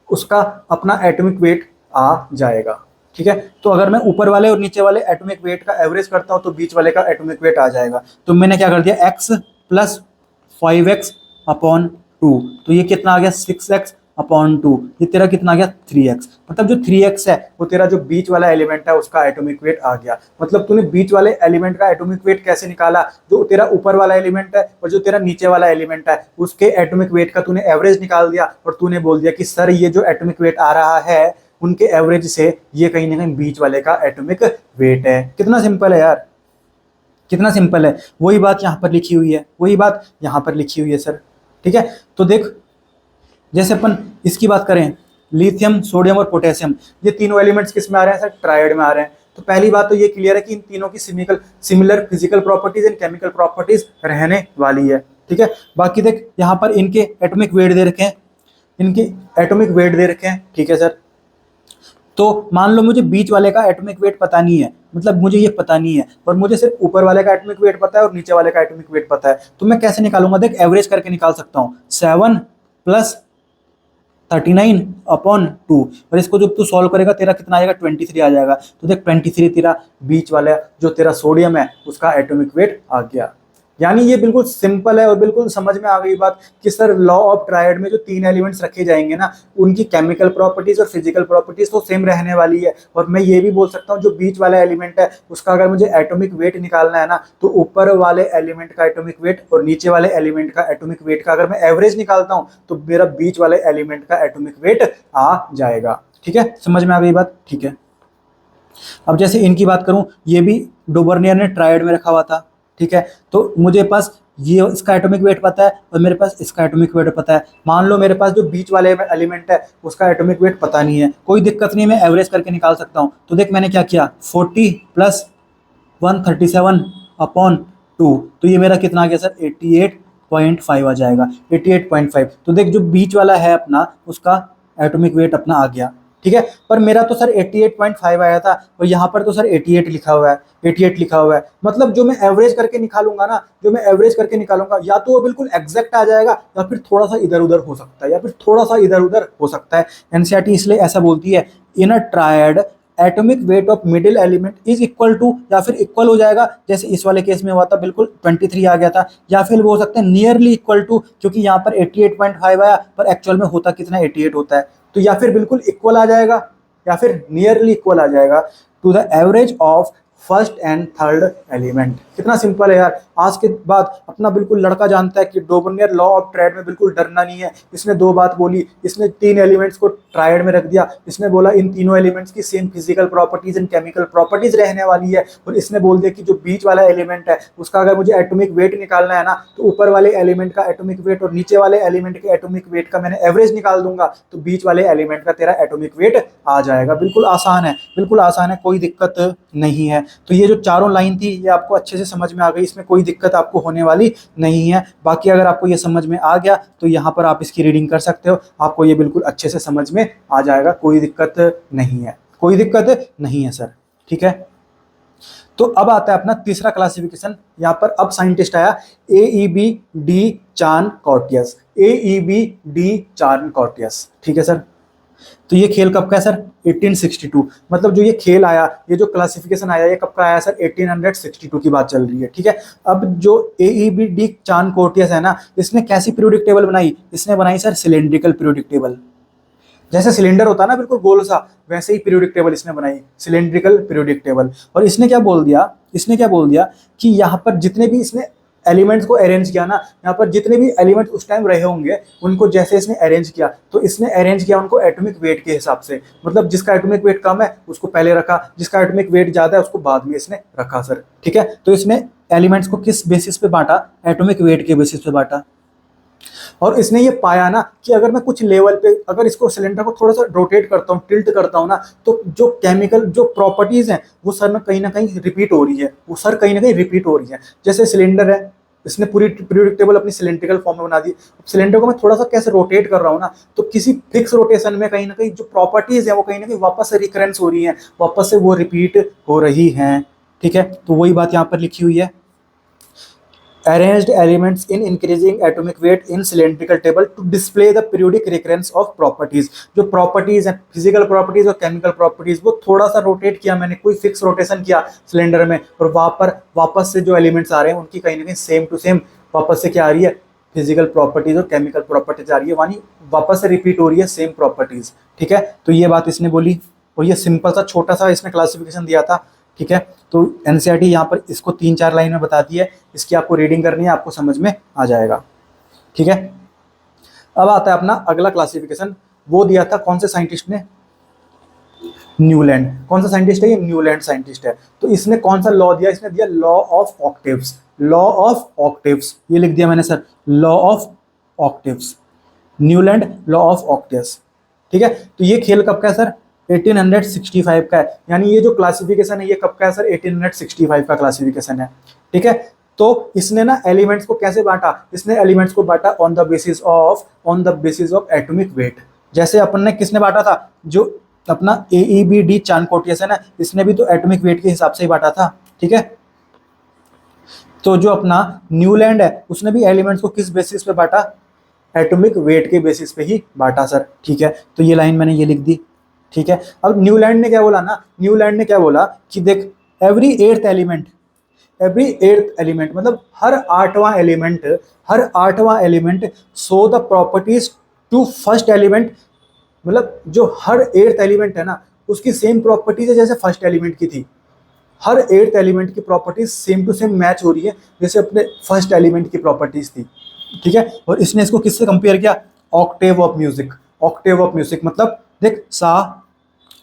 उसका अपना एटॉमिक वेट आ जाएगा। ठीक है, तो अगर मैं ऊपर वाले और नीचे वाले एटॉमिक वेट का एवरेज करता हूं तो बीच वाले का एटॉमिक वेट आ जाएगा। तो मैंने क्या कर दिया, x प्लस 5x अपॉन 2, तो ये कितना आ गया 6x अपॉन 2, ये तेरा कितना आ गया 3x। मतलब जो 3x है वो तेरा जो बीच वाला एलिमेंट है उसका एटॉमिक वेट आ गया। मतलब तूने बीच वाले एलिमेंट का एटॉमिक वेट कैसे निकाला, जो तेरा ऊपर वाला एलिमेंट है और जो तेरा नीचे वाला एलिमेंट है उसके एटॉमिक वेट का तूने एवरेज निकाल दिया, और तूने बोल दिया कि सर ये जो एटॉमिक वेट आ रहा है उनके एवरेज से ये कहीं ना कहीं बीच वाले का एटॉमिक वेट है। कितना सिंपल है यार, कितना सिंपल है। वही बात यहाँ पर लिखी हुई है, वही बात यहाँ पर लिखी हुई है सर। ठीक है, तो देख जैसे अपन इसकी बात करें, लिथियम, सोडियम और पोटेशियम, ये तीनों एलिमेंट्स किस में आ रहे हैं सर, ट्रायड में आ रहे हैं। तो पहली बात तो ये क्लियर है कि इन तीनों की similar physical properties and chemical properties रहने वाली है, ठीक है। बाकी देख यहाँ पर इनके एटॉमिक वेट दे रखे हैं, इनके एटॉमिक वेट दे रखे हैं, ठीक है सर। तो मान लो मुझे बीच वाले का एटॉमिक वेट पता नहीं है, मतलब मुझे ये पता नहीं है, और मुझे सिर्फ ऊपर वाले का एटॉमिक वेट पता है और नीचे वाले का एटॉमिक वेट पता है, तो मैं कैसे निकालूंगा? देख एवरेज करके निकाल सकता हूँ, 7 + 39/2, और इसको जब तू सॉल्व करेगा तेरा कितना आएगा? 23 आ जाएगा। तो देख 23 तेरा बीच वाला जो तेरा सोडियम है उसका एटॉमिक वेट आ गया। यानी ये बिल्कुल सिंपल है और बिल्कुल समझ में आ गई बात कि सर लॉ ऑफ ट्रायड में जो 3 एलिमेंट्स रखे जाएंगे ना, उनकी केमिकल प्रॉपर्टीज और फिजिकल प्रॉपर्टीज तो सेम रहने वाली है। और मैं ये भी बोल सकता हूँ जो बीच वाला एलिमेंट है उसका अगर मुझे एटॉमिक वेट निकालना है ना, तो ऊपर वाले एलिमेंट का एटॉमिक वेट और नीचे वाले एलिमेंट का एटॉमिक वेट का अगर मैं एवरेज निकालता हूँ तो मेरा बीच वाले एलिमेंट का एटॉमिक वेट आ जाएगा, ठीक है। समझ में आ गई बात, ठीक है। अब जैसे इनकी बात करूं, ये भी डोबर्नियर ने ट्रायड में रखा हुआ था, ठीक है। तो मुझे पास ये इसका एटॉमिक वेट पता है और मेरे पास इसका एटॉमिक वेट पता है। मान लो मेरे पास जो बीच वाले एलिमेंट है उसका एटॉमिक वेट पता नहीं है, कोई दिक्कत नहीं, मैं एवरेज करके निकाल सकता हूँ। तो देख मैंने क्या किया, 40 + 137/2, तो ये मेरा कितना आ गया सर? 88.5 आ जाएगा, 88.5। तो देख जो बीच वाला है अपना उसका एटॉमिक वेट अपना आ गया, ठीक है। पर मेरा तो सर 88.5 आया था और यहाँ पर तो सर 88 लिखा हुआ है, 88 लिखा हुआ है। मतलब जो मैं एवरेज करके निकालूंगा ना, जो मैं एवरेज करके निकालूंगा या तो वो बिल्कुल एग्जैक्ट आ जाएगा या फिर थोड़ा सा इधर उधर हो सकता है, या फिर थोड़ा सा इधर उधर हो सकता है। एनसीईआरटी इसलिए ऐसा बोलती है, in a triad atomic weight of middle element is equal to, या फिर इक्वल हो जाएगा जैसे इस वाले केस में हुआ था, बिल्कुल 23 आ गया था, या फिर वो हो सकता है नियरली इक्वल टू, क्योंकि यहाँ पर 88.5 आया पर एक्चुअल में होता कितना? 88 होता है। तो या फिर बिल्कुल इक्वल आ जाएगा या फिर नियरली इक्वल आ जाएगा to the average of first and third element. कितना सिंपल है यार। आज के बाद अपना बिल्कुल लड़का जानता है कि डोबर्नियर लॉ ऑफ ट्रायड में बिल्कुल डरना नहीं है। इसने 2 बात बोली, इसने 3 एलिमेंट्स को ट्रायड में रख दिया, इसने बोला इन तीनों एलिमेंट्स की same physical properties and chemical properties रहने वाली है, और इसने बोल दिया कि जो बीच वाला एलिमेंट है उसका अगर मुझे एटॉमिक वेट निकालना है ना, तो ऊपर वाले एलिमेंट का एटॉमिक वेट और नीचे वाले एलिमेंट के एटॉमिक वेट का मैंने एवरेज निकाल दूंगा तो बीच वाले एलिमेंट का तेरा एटॉमिक वेट आ जाएगा। बिल्कुल आसान है, बिल्कुल आसान है, कोई दिक्कत नहीं है। तो ये जो चारों लाइन थी ये आपको अच्छे से समझ में आ गई, इसमें कोई दिक्कत आपको होने वाली नहीं है। बाकी अगर आपको ये समझ में आ गया तो यहाँ पर आप इसकी रीडिंग कर सकते हो, आपको ये बिल्कुल अच्छे से समझ में आ जाएगा, कोई दिक्कत नहीं है, कोई दिक्कत नहीं है सर, ठीक है। तो अब आता है अपना तीसरा क्लासिफिकेशन। यहाँ पर अब साइंटिस्ट आया AEB-D चान कॉर्टियस, AEB-D चान कॉर्टियस, ठीक है सर। तो ये खेल कब का है सर? 1862। मतलब जो ये खेल आया, ये जो क्लासिफिकेशन आया, ये कब का आया सर? 1862 की बात चल रही है, ठीक है। अब जो AEB-D चान कॉर्टियस है ना, इसने कैसी पीरियोडिक टेबल बनाई? इसने बनाई सर सिलेंड्रिकल पीरियोडिक टेबल। जैसे सिलेंडर होता है ना बिल्कुल गोल सा, वैसे ही पीरियोडिक टेबल इसने बनाई, सिलेंड्रिकल पीरियोडिक टेबल। और इसने क्या बोल दिया कि यहाँ पर जितने भी इसने एलिमेंट्स को अरेंज किया ना, यहाँ पर जितने भी एलिमेंट्स उस टाइम रहे होंगे उनको जैसे इसने अरेंज किया, तो इसने अरेंज किया उनको एटॉमिक वेट के हिसाब से। मतलब जिसका एटॉमिक वेट कम है उसको पहले रखा, जिसका एटॉमिक वेट ज्यादा है उसको बाद में इसने रखा सर, ठीक है। तो इसने एलिमेंट्स को किस बेसिस पे बांटा? एटॉमिक वेट के बेसिस पे बांटा। और इसने ये पाया ना कि अगर मैं कुछ लेवल पे अगर इसको सिलेंडर को थोड़ा सा रोटेट करता हूँ, टिल्ट करता हूँ ना, तो जो केमिकल जो प्रॉपर्टीज हैं वो सर ना कहीं रिपीट हो रही है, वो सर कहीं ना कहीं रिपीट हो रही है। जैसे सिलेंडर है, इसने पूरी पीरियोडिक टेबल अपनी सिलेंड्रिकल फॉर्म में बना दी। सिलेंडर को मैं थोड़ा सा कैसे रोटेट कर रहा हूँ ना, तो किसी फिक्स रोटेशन में कहीं ना कहीं जो प्रॉपर्टीज है वो कहीं ना कहीं वापस से रिकरेंस हो रही है, वापस से वो रिपीट हो रही हैं, ठीक है। तो वही बात यहाँ पर लिखी हुई है, arranged elements in increasing atomic weight in cylindrical table to display the periodic recurrence of properties। जो प्रॉपर्टीज हैं, फिजिकल प्रॉपर्टीज और केमिकल प्रॉपर्टीज, वो थोड़ा सा रोटेट किया मैंने, कोई फिक्स रोटेशन किया सिलेंडर में, और वहाँ पर वापस से जो एलिमेंट्स आ रहे हैं उनकी कहीं ना कहीं सेम टू सेम वापस से क्या आ रही है? फिजिकल प्रॉपर्टीज और केमिकल प्रॉपर्टीज आ रही है, यानी वापस से रिपीट हो रही है सेम प्रॉपर्टीज, ठीक है। तो ये बात इसने बोली, और ये सिंपल सा छोटा सा इसने क्लासिफिकेशन दिया था, ठीक है। तो एनसीईआरटी यहाँ पर इसको 3-4 लाइन में बताती है, इसकी आपको रीडिंग करनी है, आपको समझ में आ जाएगा, ठीक है। अब आता है अपना अगला क्लासिफिकेशन, वो दिया था कौन से साइंटिस्ट ने? न्यूलैंड। कौन सा साइंटिस्ट है ये? न्यूलैंड साइंटिस्ट है। तो इसने कौन सा लॉ दिया? इसने दिया law of octaves, law of octaves, ये लिख दिया मैंने sir, law of octaves, Newland law of octaves, ठीक है। तो ये खेल कब का है सर? 1865 का है, यानी ये जो क्लासिफिकेशन है ये कब का है सर? 1865 का क्लासिफिकेशन है। ठीक है, तो इसने ना एलिमेंट्स को कैसे बांटा? इसने एलिमेंट्स को बांटा on the basis of atomic weight. जैसे अपन ने किसने बांटा था? जो अपना AEBD चानकोटियस है ना, इसने भी तो एटॉमिक वेट के हिसाब से ही बांटा था। ठीक है, तो जो अपना न्यूलैंड है उसने भी एलिमेंट्स को किस बेसिस पे बांटा? एटॉमिक वेट के बेसिस पे ही बांटा सर। ठीक है, तो ये लाइन मैंने ये लिख दी। ठीक है, अब न्यूलैंड ने क्या बोला ना, न्यूलैंड ने क्या बोला कि देख एवरी एट्थ एलिमेंट मतलब हर आठवां element show the properties to first element, मतलब जो हर एट्थ एलिमेंट है ना उसकी सेम प्रॉपर्टीज है जैसे फर्स्ट एलिमेंट की थी। हर एट्थ एलिमेंट की properties same to same match हो रही है जैसे अपने फर्स्ट एलिमेंट की प्रॉपर्टीज थी। ठीक है, और इसने इसको किससे कंपेयर किया? ऑक्टेव ऑफ म्यूजिक मतलब देख सा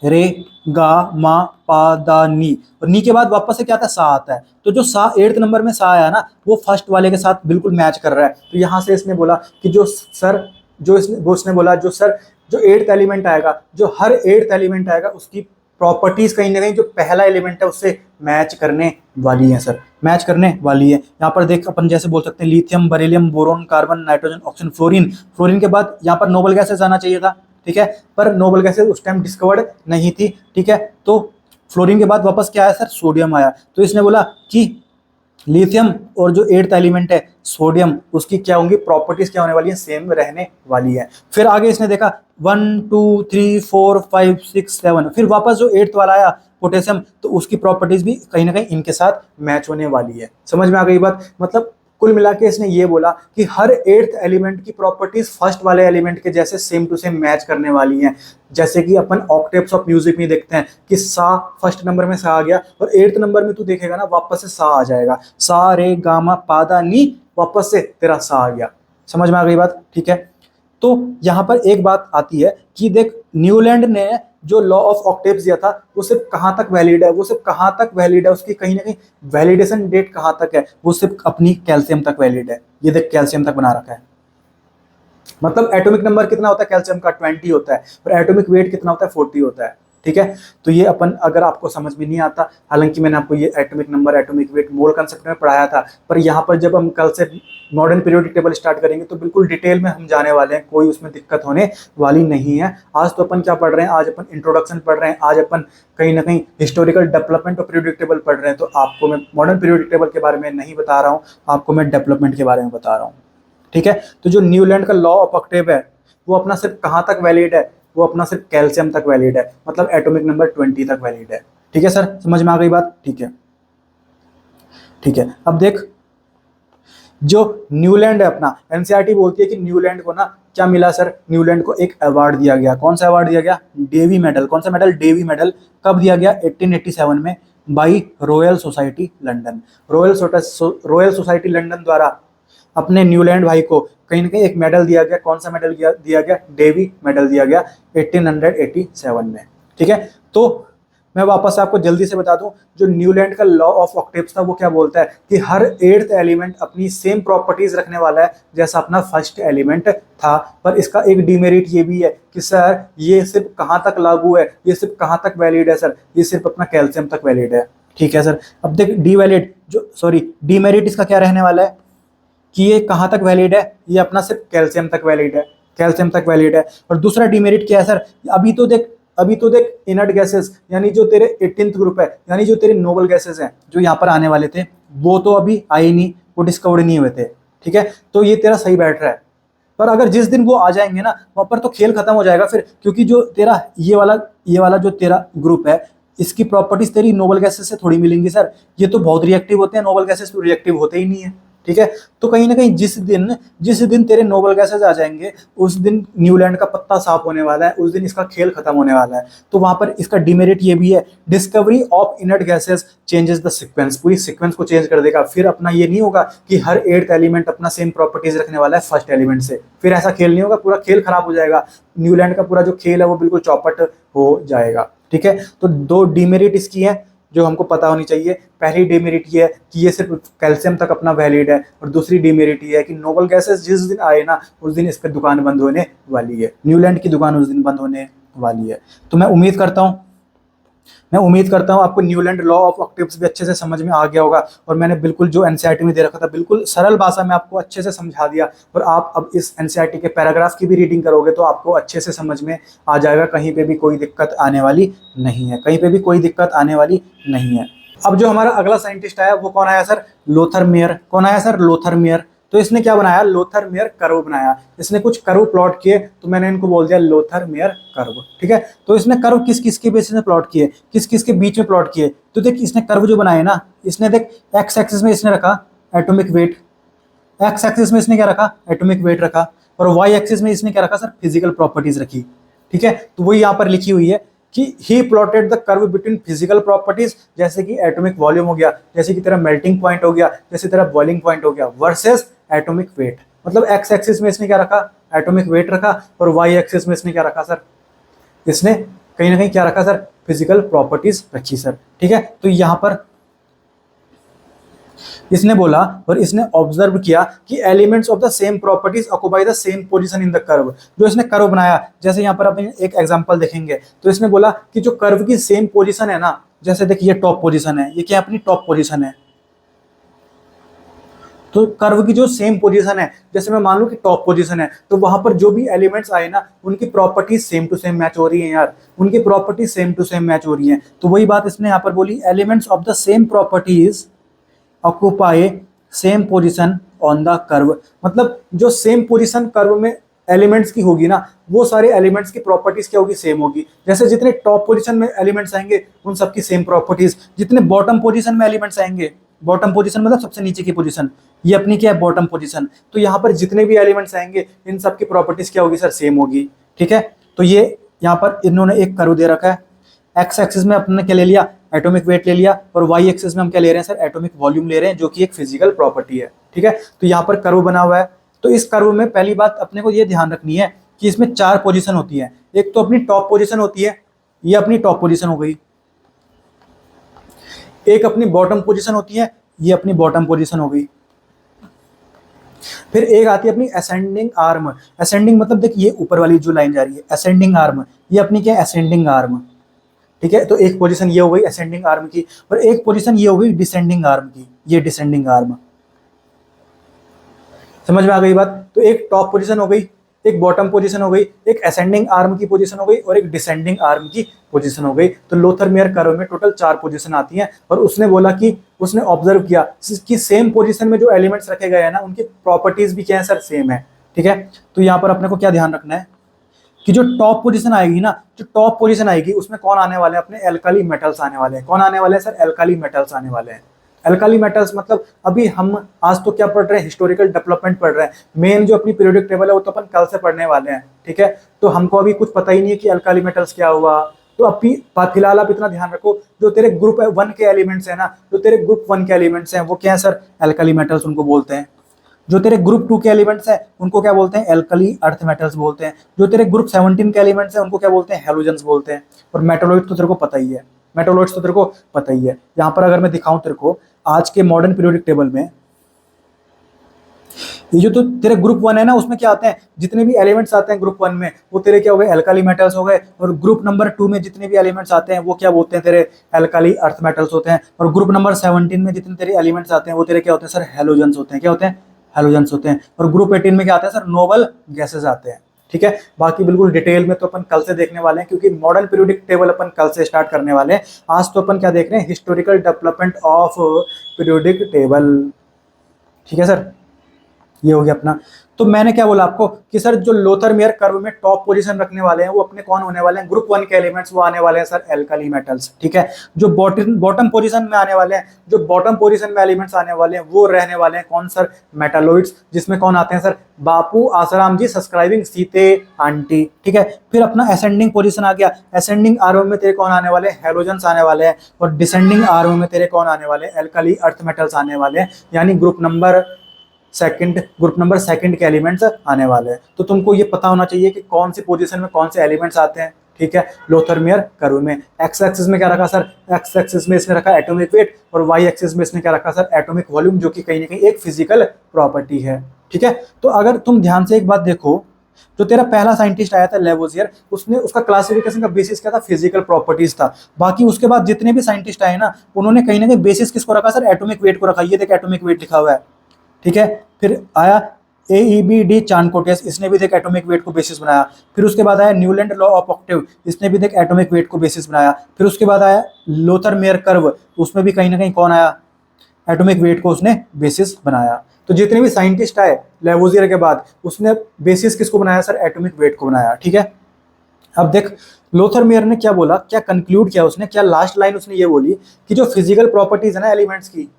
रे गा मा पा दा नी, और नी के बाद वापस से क्या आता है? सा आता है। तो जो सा 8th नंबर में सा आया ना वो फर्स्ट वाले के साथ बिल्कुल मैच कर रहा है। तो यहाँ से इसने बोला कि जो 8th एलिमेंट आएगा, जो हर 8th एलिमेंट आएगा उसकी प्रॉपर्टीज कहीं ना कहीं जो पहला एलिमेंट है उससे मैच करने वाली है सर, मैच करने वाली है। यहाँ पर देख अपन जैसे बोल सकते हैं lithium, beryllium, boron, carbon, nitrogen, oxygen, fluorine के बाद यहाँ पर नोबल गैसेस आना चाहिए था। ठीक है, पर नोबल गैसेस उस टाइम डिस्कवर्ड नहीं थी। ठीक है, तो फ्लोरीन के बाद वापस क्या आया सर? सोडियम आया। तो इसने बोला कि लिथियम और जो 8th एलिमेंट है सोडियम, उसकी क्या होंगी प्रॉपर्टीज? क्या होने वाली है? सेम रहने वाली है। फिर आगे इसने देखा 1 2 3 4 5 6 7, फिर वापस जो 8th वाला आया पोटेशियम, तो उसकी प्रॉपर्टीज भी कहीं ना कहीं इनके साथ मैच होने वाली है। समझ में आ गई बात? मतलब कुल मिला के इसने ये बोला कि हर 8th एलिमेंट की प्रॉपर्टीज फर्स्ट वाले एलिमेंट के जैसे सेम टू सेम मैच करने वाली हैं। जैसे कि अपन ऑक्टेव्स ऑफ म्यूजिक में देखते हैं कि सा फर्स्ट नंबर में सा आ गया और 8th नंबर में तू देखेगा ना वापस से सा आ जाएगा, सा रे गामा पादा नी, वापस से तेरा सा आ गया। समझ में आ गई बात? ठीक है, तो यहाँ पर एक बात आती है कि देख न्यूलैंड ने जो लॉ ऑफ ऑक्टेव्स दिया था वो सिर्फ कहाँ तक वैलिड है? उसकी कहीं ना कहीं वैलिडेशन डेट कहाँ तक है? वो सिर्फ अपनी कैल्शियम तक वैलिड है। ये देख कैल्शियम तक बना रखा है। मतलब एटॉमिक नंबर कितना होता है कैल्शियम का? 20 होता है, पर एटॉमिक वेट कितना होता है? 40 होता है। ठीक है, तो ये अपन अगर आपको समझ में नहीं आता, हालांकि मैंने आपको ये एटॉमिक नंबर, एटॉमिक वेट, मोल कंसेप्ट में पढ़ाया था, पर यहाँ पर जब हम कल से मॉडर्न पीरियोडिक टेबल स्टार्ट करेंगे तो बिल्कुल डिटेल में हम जाने वाले हैं, कोई उसमें दिक्कत होने वाली नहीं है। आज तो अपन क्या पढ़ रहे हैं? आज अपन इंट्रोडक्शन पढ़ रहे हैं, आज अपन कहीं ना कहीं historical development of periodic table पढ़ रहे हैं। तो आपको मैं मॉडर्न पीरियोडिक टेबल के बारे में नहीं बता रहा हूँ, आपको मैं डेवलपमेंट के बारे में बता रहा हूँ। ठीक है, तो जो न्यूलैंड का लॉ ऑफ ऑक्टेव है वो अपना सिर्फ कहाँ तक वैलिड है? वो अपना सिर्फ कैल्शियम तक वैलिड है, मतलब एटॉमिक नंबर 20 तक वैलिड है। ठीक है सर, समझ में आ गई बात? ठीक है, ठीक है। अब देख जो न्यूलैंड है अपना, एनसीईआरटी बोलती है कि न्यूलैंड को ना क्या मिला सर? न्यूलैंड को एक अवार्ड दिया गया। कौन सा अवार्ड दिया गया? Davy medal. कौन सा मेडल? Davy medal. कब दिया गया? 1887 में by royal society London. Royal society London द्वारा अपने न्यूलैंड भाई को कहीं ना कहीं एक मेडल दिया गया। कौन सा मेडल दिया गया? डेवी मेडल दिया गया 1887 में। ठीक है, तो मैं वापस आपको जल्दी से बता दूं, जो न्यूलैंड का लॉ ऑफ ऑक्टेव्स था वो क्या बोलता है कि हर 8th एलिमेंट अपनी सेम प्रॉपर्टीज रखने वाला है जैसा अपना फर्स्ट एलिमेंट था। पर इसका एक डिमेरिट ये भी है कि सर ये सिर्फ कहाँ तक लागू है, ये सिर्फ कहाँ तक वैलिड है सर? ये सिर्फ अपना कैल्शियम तक वैलिड है। ठीक है सर। अब देख डिमेरिट इसका क्या रहने वाला है कि ये कहाँ तक वैलिड है? ये अपना सिर्फ कैल्शियम तक वैलिड है, कैल्शियम तक वैलिड है। और दूसरा डिमेरिट क्या है सर? अभी तो देख इनर्ट गैसेस, यानी जो तेरे 18th ग्रुप है, यानी जो तेरे नोबल गैसेस हैं जो यहाँ पर आने वाले थे वो तो अभी आए नहीं, वो डिस्कवर्ड नहीं हुए थे। ठीक है, तो ये तेरा सही बैठ रहा है। पर अगर जिस दिन वो आ जाएंगे ना वहाँ पर तो खेल खत्म हो जाएगा फिर, क्योंकि जो तेरा ये वाला जो तेरा ग्रुप है इसकी प्रॉपर्टीज तेरी नोबल गैसेस से थोड़ी मिलेंगी सर। ये तो बहुत रिएक्टिव होते हैं, नोबल गैसेस तो रिएक्टिव होते ही नहीं है। ठीक है, तो कहीं ना कहीं जिस दिन तेरे नोबल गैसेस आ जाएंगे उस दिन न्यूलैंड का पत्ता साफ होने वाला है, उस दिन इसका खेल खत्म होने वाला है। तो वहां पर इसका डिमेरिट ये भी है, discovery of inert gases changes the sequence, पूरी सीक्वेंस को चेंज कर देगा। फिर अपना ये नहीं होगा कि हर 8th एलिमेंट अपना सेम प्रॉपर्टीज रखने वाला है फर्स्ट एलिमेंट से, फिर ऐसा खेल नहीं होगा, पूरा खेल खराब हो जाएगा। न्यूलैंड का पूरा जो खेल है वो बिल्कुल चौपट हो जाएगा। ठीक है, तो दो डिमेरिट इसकी है जो हमको पता होनी चाहिए। पहली डिमेरिट ये है कि ये सिर्फ कैल्शियम तक अपना वैलिड है, और दूसरी डिमेरिट ये है कि नोबल गैसेस जिस दिन आए ना उस दिन इसकी दुकान बंद होने वाली है, न्यूलैंड की दुकान उस दिन बंद होने वाली है। तो मैं उम्मीद करता हूँ आपको न्यूलैंड लॉ ऑफ ऑक्टेव्स भी अच्छे से समझ में आ गया होगा, और मैंने बिल्कुल जो एनसीईआरटी में दे रखा था बिल्कुल सरल भाषा में आपको अच्छे से समझा दिया। और आप अब इस एनसीईआरटी के पैराग्राफ की भी रीडिंग करोगे तो आपको अच्छे से समझ में आ जाएगा, कहीं पे भी कोई दिक्कत आने वाली नहीं है, कहीं पे भी कोई दिक्कत आने वाली नहीं है। अब जो हमारा अगला साइंटिस्ट आया वो कौन आया सर? Lothar Meyer. कौन आया सर? Lothar Meyer. तो इसने क्या बनाया? लोथर मेयर कर्व बनाया। इसने कुछ कर्व प्लॉट किए, तो मैंने इनको बोल दिया लोथर मेयर कर्व। ठीक है, तो इसने कर्व किस किस के बेसिस में प्लॉट किए, किस किस के बीच में प्लॉट किए? तो देख इसने कर्व जो बनाए ना, इसने देख एक्स एक्सिस में इसने रखा एटॉमिक वेट, एक्स एक्सिस में इसने क्या रखा? एटॉमिक वेट रखा, और वाई एक्सिस में इसने क्या रखा सर? फिजिकल प्रॉपर्टीज रखी। ठीक है, तो वही यहाँ पर लिखी हुई है कि he plotted the curve between physical properties, जैसे कि एटॉमिक वॉल्यूम हो गया, जैसे कि तेरा मेल्टिंग पॉइंट हो गया, जैसे तेरा बॉइलिंग पॉइंट हो गया, वर्सेस एटॉमिक वेट। मतलब एक्स एक्सिस में इसने क्या रखा? एटॉमिक वेट रखा, और वाई एक्सिस में इसने क्या रखा सर? इसने कहीं ना कहीं क्या रखा सर? फिजिकल प्रॉपर्टीज रखी सर। ठीक है, तो यहां पर इसने बोला और इसने ऑब्जर्व किया कि elements of the same properties occupy the same position in the curve. जो इसने कर्व बनाया, जैसे यहाँ पर अपन एक एग्जांपल देखेंगे, तो इसने बोला कि जो कर्व की सेम पोजीशन है ना, जैसे देखिए टॉप पोजीशन है, ये क्या अपनी टॉप पोजीशन है, तो कर्व की जो सेम पोजीशन है, जैसे मैं मान लूं कि टॉप पोजीशन है, तो वहां पर जो भी एलिमेंट्स आए ना उनकी properties same to same match हो रही है यार, उनकी properties same to same match हो रही है। तो वही बात इसने यहाँ पर बोली, elements of the same properties occupy same position on the curve. मतलब जो सेम पोजीशन कर्व में एलिमेंट्स की होगी ना, वो सारे एलिमेंट्स की प्रॉपर्टीज क्या होगी? सेम होगी। जैसे जितने टॉप पोजीशन में एलिमेंट्स आएंगे उन सबकी सेम प्रॉपर्टीज, जितने बॉटम पोजीशन में एलिमेंट्स आएंगे, बॉटम पोजीशन मतलब सबसे नीचे की पोजीशन, ये अपनी क्या है? Bottom position. तो यहाँ पर जितने भी एलिमेंट्स आएंगे इन सबकी प्रॉपर्टीज क्या होगी सर? सेम होगी। ठीक है, तो ये यहाँ पर इन्होंने एक कर्व दे रखा है, एक्स एक्सिस में अपने क्या ले लिया? एटॉमिक वेट ले लिया, और वाई एक्सिस में हम क्या ले रहे हैं सर? एटॉमिक वॉल्यूम ले रहे हैं, जो कि एक फिजिकल प्रॉपर्टी है। ठीक है, तो यहाँ पर कर्व बना हुआ है। तो इस कर्व में पहली बात अपने को ये ध्यान रखनी है कि इसमें 4 पोजीशन होती है। एक तो अपनी टॉप पोजीशन होती है, ये अपनी टॉप पोजीशन हो गई। एक अपनी बॉटम पोजीशन होती है, ये अपनी बॉटम पोजीशन हो गई। फिर एक आती है अपनी असेंडिंग आर्म। असेंडिंग मतलब देख ये ऊपर वाली जो लाइन जा रही है, असेंडिंग आर्म, ये अपनी क्या है? Ascending arm. ठीक है, तो एक पोजीशन ये हो गई असेंडिंग आर्म की, और एक पोजीशन ये हो गई डिसेंडिंग आर्म की, ये डिसेंडिंग आर्म। समझ में आ गई बात? तो एक टॉप पोजीशन हो गई, एक बॉटम पोजीशन हो गई, एक असेंडिंग आर्म की पोजीशन हो गई, और एक डिसेंडिंग आर्म की पोजीशन हो गई। तो लोथर मेयर कर्व में टोटल 4 पोजीशन आती हैं, और उसने बोला कि उसने ऑब्जर्व किया कि सेम पोजीशन में जो एलिमेंट्स रखे गए हैं ना उनकी प्रॉपर्टीज भी क्या है सर? सेम है। ठीक है, तो यहाँ पर अपने को क्या ध्यान रखना है कि जो टॉप पोजीशन आएगी ना, जो टॉप पोजीशन आएगी उसमें कौन आने वाले हैं? अपने एल्काली मेटल्स आने वाले हैं। कौन आने वाले हैं सर? एल्काली मेटल्स आने वाले हैं। एल्काली मेटल्स मतलब अभी हम आज तो क्या पढ़ रहे हैं? हिस्टोरिकल डेवलपमेंट पढ़ रहे हैं। मेन जो अपनी पीरियोडिक टेबल है वो तो अपन कल से पढ़ने वाले हैं। ठीक है, तो हमको अभी कुछ पता ही नहीं है कि एल्काली मेटल्स क्या हुआ। तो अभी फिलहाल आप इतना ध्यान रखो, जो तेरे ग्रुप 1 के एलिमेंट्स है ना, जो तेरे ग्रुप 1 के एलिमेंट्स हैं वो क्या है सर? एल्काली मेटल्स उनको बोलते हैं। जो तेरे ग्रुप 2 के एलिमेंट्स हैं उनको क्या बोलते हैं? एल्कली अर्थ मेटल्स बोलते हैं। जो तेरे ग्रुप 17 के एलिमेंट्स हैं उनको क्या बोलते हैं? हैलोजेंस बोलते हैं। और मेटालॉइड तो तेरे को पता ही है, मेटालॉइड्स तो तेरे को पता ही है। यहाँ पर अगर मैं दिखाऊं तेरे को आज के मॉडर्न पीरियोडिक टेबल में, ये जो तो तेरे ग्रुप 1 है ना उसमें क्या आते हैं? जितने भी एलिमेंट्स आते हैं ग्रुप 1 में वो तेरे क्या हो गए? एल्काली मेटल्स हो गए। और ग्रुप नंबर 2 में जितने भी एलिमेंट्स आते हैं वो क्या बोलते हैं? तेरे एल्काली अर्थ मेटल्स होते हैं। और ग्रुप नंबर 17 में जितने तेरे एलिमेंट्स आते हैं वो तेरे क्या होते हैं सर? हैलोजेंस होते हैं। क्या होते हैं? हैलोजेंस होते हैं। और ग्रुप 18 में क्या आते हैं सर? नोबल गैसेस आते हैं। ठीक है, बाकी बिल्कुल डिटेल में तो अपन कल से देखने वाले हैं, क्योंकि मॉडर्न पीरियोडिक टेबल अपन कल से स्टार्ट करने वाले हैं। आज तो अपन क्या देख रहे हैं? Historical development of periodic table. ठीक है सर, ये हो गया अपना। तो मैंने क्या बोला आपको कि सर जो लोथर मेयर कर्व में टॉप पोजीशन रखने वाले हैं वो अपने कौन होने वाले हैं? ग्रुप 1 के एलिमेंट्स वो आने वाले हैं सर एल्काली मेटल्स। ठीक है, जो बॉटम पोजीशन में आने वाले हैं, जो बॉटम पोजीशन में एलिमेंट्स आने वाले हैं वो रहने वाले हैं कौन सर? मेटालॉइड्स, जिसमें कौन आते हैं सर? बापू आसाराम जी सब्सक्राइबिंग सीते आंटी। ठीक है, फिर अपना असेंडिंग पोजीशन आ गया। असेंडिंग आर्म में तेरे कौन आने वाले हैं? हैलोजेंस आने वाले हैं। और डिसेंडिंग आर्म में तेरे कौन आने वाले हैं? एल्काली अर्थ मेटल्स आने वाले हैं, यानी ग्रुप नंबर सेकंड के एलिमेंट्स आने वाले हैं। तो तुमको ये पता होना चाहिए कि कौन सी पोजीशन में कौन से एलिमेंट्स आते हैं। ठीक है, लोथर मेयर कर्व में एक्स एक्सिस में क्या रखा सर? एक्स एक्सिस में इसने रखा एटॉमिक वेट, और वाई एक्सिस में इसने क्या रखा सर? एटॉमिक वॉल्यूम, जो कि कहीं ना कहीं एक फिजिकल प्रॉपर्टी है। ठीक है, तो अगर तुम ध्यान से एक बात देखो जो तेरा पहला साइंटिस्ट आया था लेवोजियर, उसने उसका क्लासिफिकेशन का बेसिस क्या था, फिजिकल प्रॉपर्टीज था। बाकी उसके बाद जितने भी साइंटिस्ट आए ना, उन्होंने कहीं ना कहीं बेसिस किसको रखा सर, एटॉमिक वेट को रखा। ये देख एटॉमिक वेट लिखा हुआ है, ठीक है। फिर आया AEB चानकोटियस, इसने भी देख एटॉमिक वेट को बेसिस बनाया। फिर उसके बाद आया न्यूलैंड लॉ ऑफ ऑक्टेव, इसने भी देख एटॉमिक वेट को बेसिस बनाया। फिर उसके बाद आया लोथर मेयर कर्व, उसमें भी कहीं ना कहीं कौन आया, एटॉमिक वेट को उसने बेसिस बनाया। तो जितने भी साइंटिस्ट आए लेवोजियर के बाद, उसने बेसिस किसको बनाया सर, एटॉमिक वेट को बनाया, ठीक है। अब देख लोथर मेयर ने क्या बोला, क्या कंक्लूड किया उसने, क्या लास्ट लाइन उसने ये बोली कि जो फिजिकल प्रॉपर्टीज है ना एलिमेंट्स की,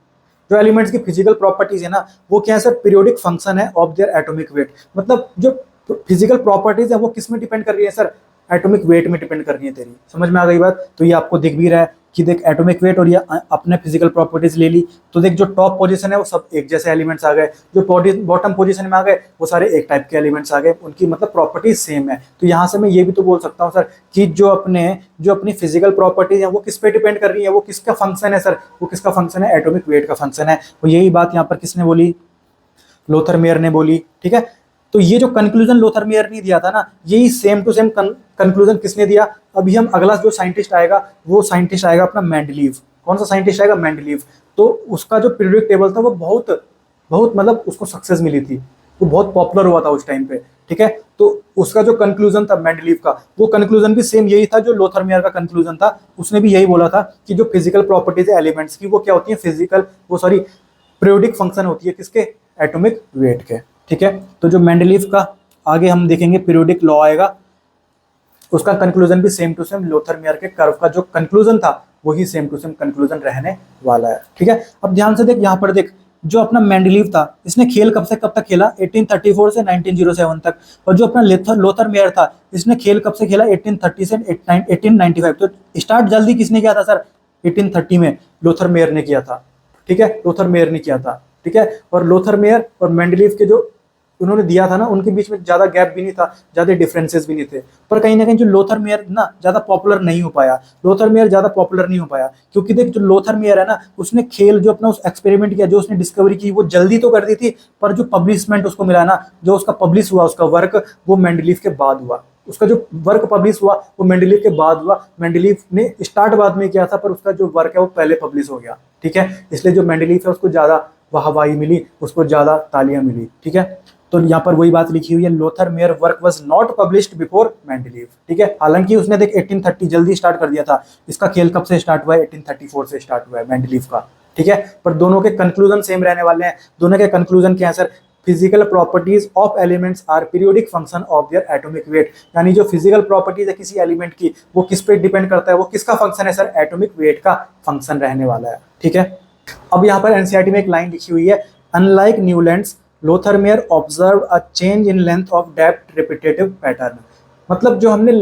जो एलिमेंट्स की फिजिकल प्रॉपर्टीज है ना, वो क्या है सर, पीरियोडिक फंक्शन है ऑफ देयर एटॉमिक वेट। मतलब जो फिजिकल प्रॉपर्टीज है वो किस में डिपेंड कर रही है सर, एटॉमिक वेट में डिपेंड कर रही है। तेरी समझ में आ गई बात। तो ये आपको दिख भी रहा है कि देख एटॉमिक वेट और ये अपने फिजिकल प्रॉपर्टीज ले ली, तो देख जो टॉप पोजीशन है वो सब एक जैसे एलिमेंट्स आ गए, जो बॉटम पोजीशन में आ गए वो सारे एक टाइप के एलिमेंट्स आ गए, उनकी मतलब प्रॉपर्टीज सेम है। तो यहाँ से मैं ये भी तो बोल सकता हूँ सर कि जो अपनी फिजिकल प्रॉपर्टीज है वो किस पे डिपेंड कर रही है, वो किसका फंक्शन है सर, वो किसका फंक्शन है, एटॉमिक वेट का फंक्शन है। तो यही बात यहाँ पर किसने बोली, लोथर मेयर ने बोली, ठीक है। तो ये जो कंक्लूजन लोथर मेयर ने दिया था ना, यही सेम टू सेम कंक्लूजन किसने दिया। अभी हम अगला जो साइंटिस्ट आएगा, वो साइंटिस्ट आएगा अपना मेंडलीव। कौन सा साइंटिस्ट आएगा, मेंडलीव। तो उसका जो पीरियोडिक टेबल था वो बहुत मतलब उसको सक्सेस मिली थी, वो बहुत पॉपुलर हुआ था उस टाइम पे, ठीक है। तो उसका जो कंक्लूजन था मेंडलीव का, वो कंक्लूजन भी सेम यही था जो लोथर मेयर का कंक्लूजन था। उसने भी यही बोला था कि जो फिजिकल प्रॉपर्टीज है एलिमेंट्स की, वो क्या होती है, पीरियोडिक फंक्शन होती है किसके, एटॉमिक वेट के, ठीक है। तो जो मेंडलीव का आगे हम देखेंगे पीरियोडिक लॉ आएगा, उसका कंक्लूजन भी same to same Lothar Meyer के कर्व का जो कंक्लूजन था वही सेम टू सेम कंक्लूजन रहने वाला है, ठीक है। अब ध्यान से देख, यहाँ पर देख जो अपना मेंडलीव था, इसने खेल कब से कब तक खेला, 1834 से 1907 तक। और जो अपना लोथर मेयर था, इसने खेल कब से खेला, 1830 से 1895। तो स्टार्ट जल्दी किसने किया था सर, 1830 में लोथर मेयर ने किया था, ठीक है, लोथर मेयर ने किया था, ठीक है। और लोथर मेयर और मेंडलीव के जो उन्होंने दिया था ना, उनके बीच में ज्यादा गैप भी नहीं था, ज्यादा डिफरेंसेस भी नहीं थे। पर कहीं ना कहीं जो लोथर मेयर ना ज्यादा पॉपुलर नहीं हो पाया, लोथर मेयर ज्यादा पॉपुलर नहीं हो पाया, क्योंकि देख जो लोथर मेयर है ना, उसने खेल जो अपना उस एक्सपेरिमेंट किया, जो उसने डिस्कवरी की, वो जल्दी तो कर दी थी, पर जो पब्लिशमेंट उसको मिला ना, जो उसका पब्लिश हुआ उसका वर्क, वो मेंडलीव के बाद हुआ। उसका जो वर्क पब्लिश हुआ वो मेंडलीव के बाद हुआ। मेंडलीव ने स्टार्ट बाद में किया था, पर उसका जो वर्क है वो पहले पब्लिश हो गया, ठीक है। इसलिए जो मेंडलीव है उसको ज्यादा वाहवाही मिली, उसको ज्यादा तालियां मिली, ठीक है। तो यहाँ पर वही बात लिखी हुई है, Lothar Meyer work was not published before Mendeleev, ठीक है। हालांकि उसने देख 1830 जल्दी स्टार्ट कर दिया था, इसका खेल कब से स्टार्ट हुआ है, 1834 से स्टार्ट हुआ है मेंडलीव का, ठीक है। पर दोनों के कंक्लूजन सेम रहने वाले हैं। दोनों के कंक्लूजन क्या है sir, physical properties of elements are periodic function of their atomic weight. यानी जो फिजिकल प्रॉपर्टीज है किसी एलिमेंट की, वो किस पे डिपेंड करता है, वो किसका फंक्शन है सर, एटॉमिक वेट का फंक्शन रहने वाला है, ठीक है। अब यहाँ पर एनसीईआरटी में एक लाइन लिखी हुई है, unlike Newlands Lothar Meyer observe a change in length of depth repetitive pattern. मतलब जो हमने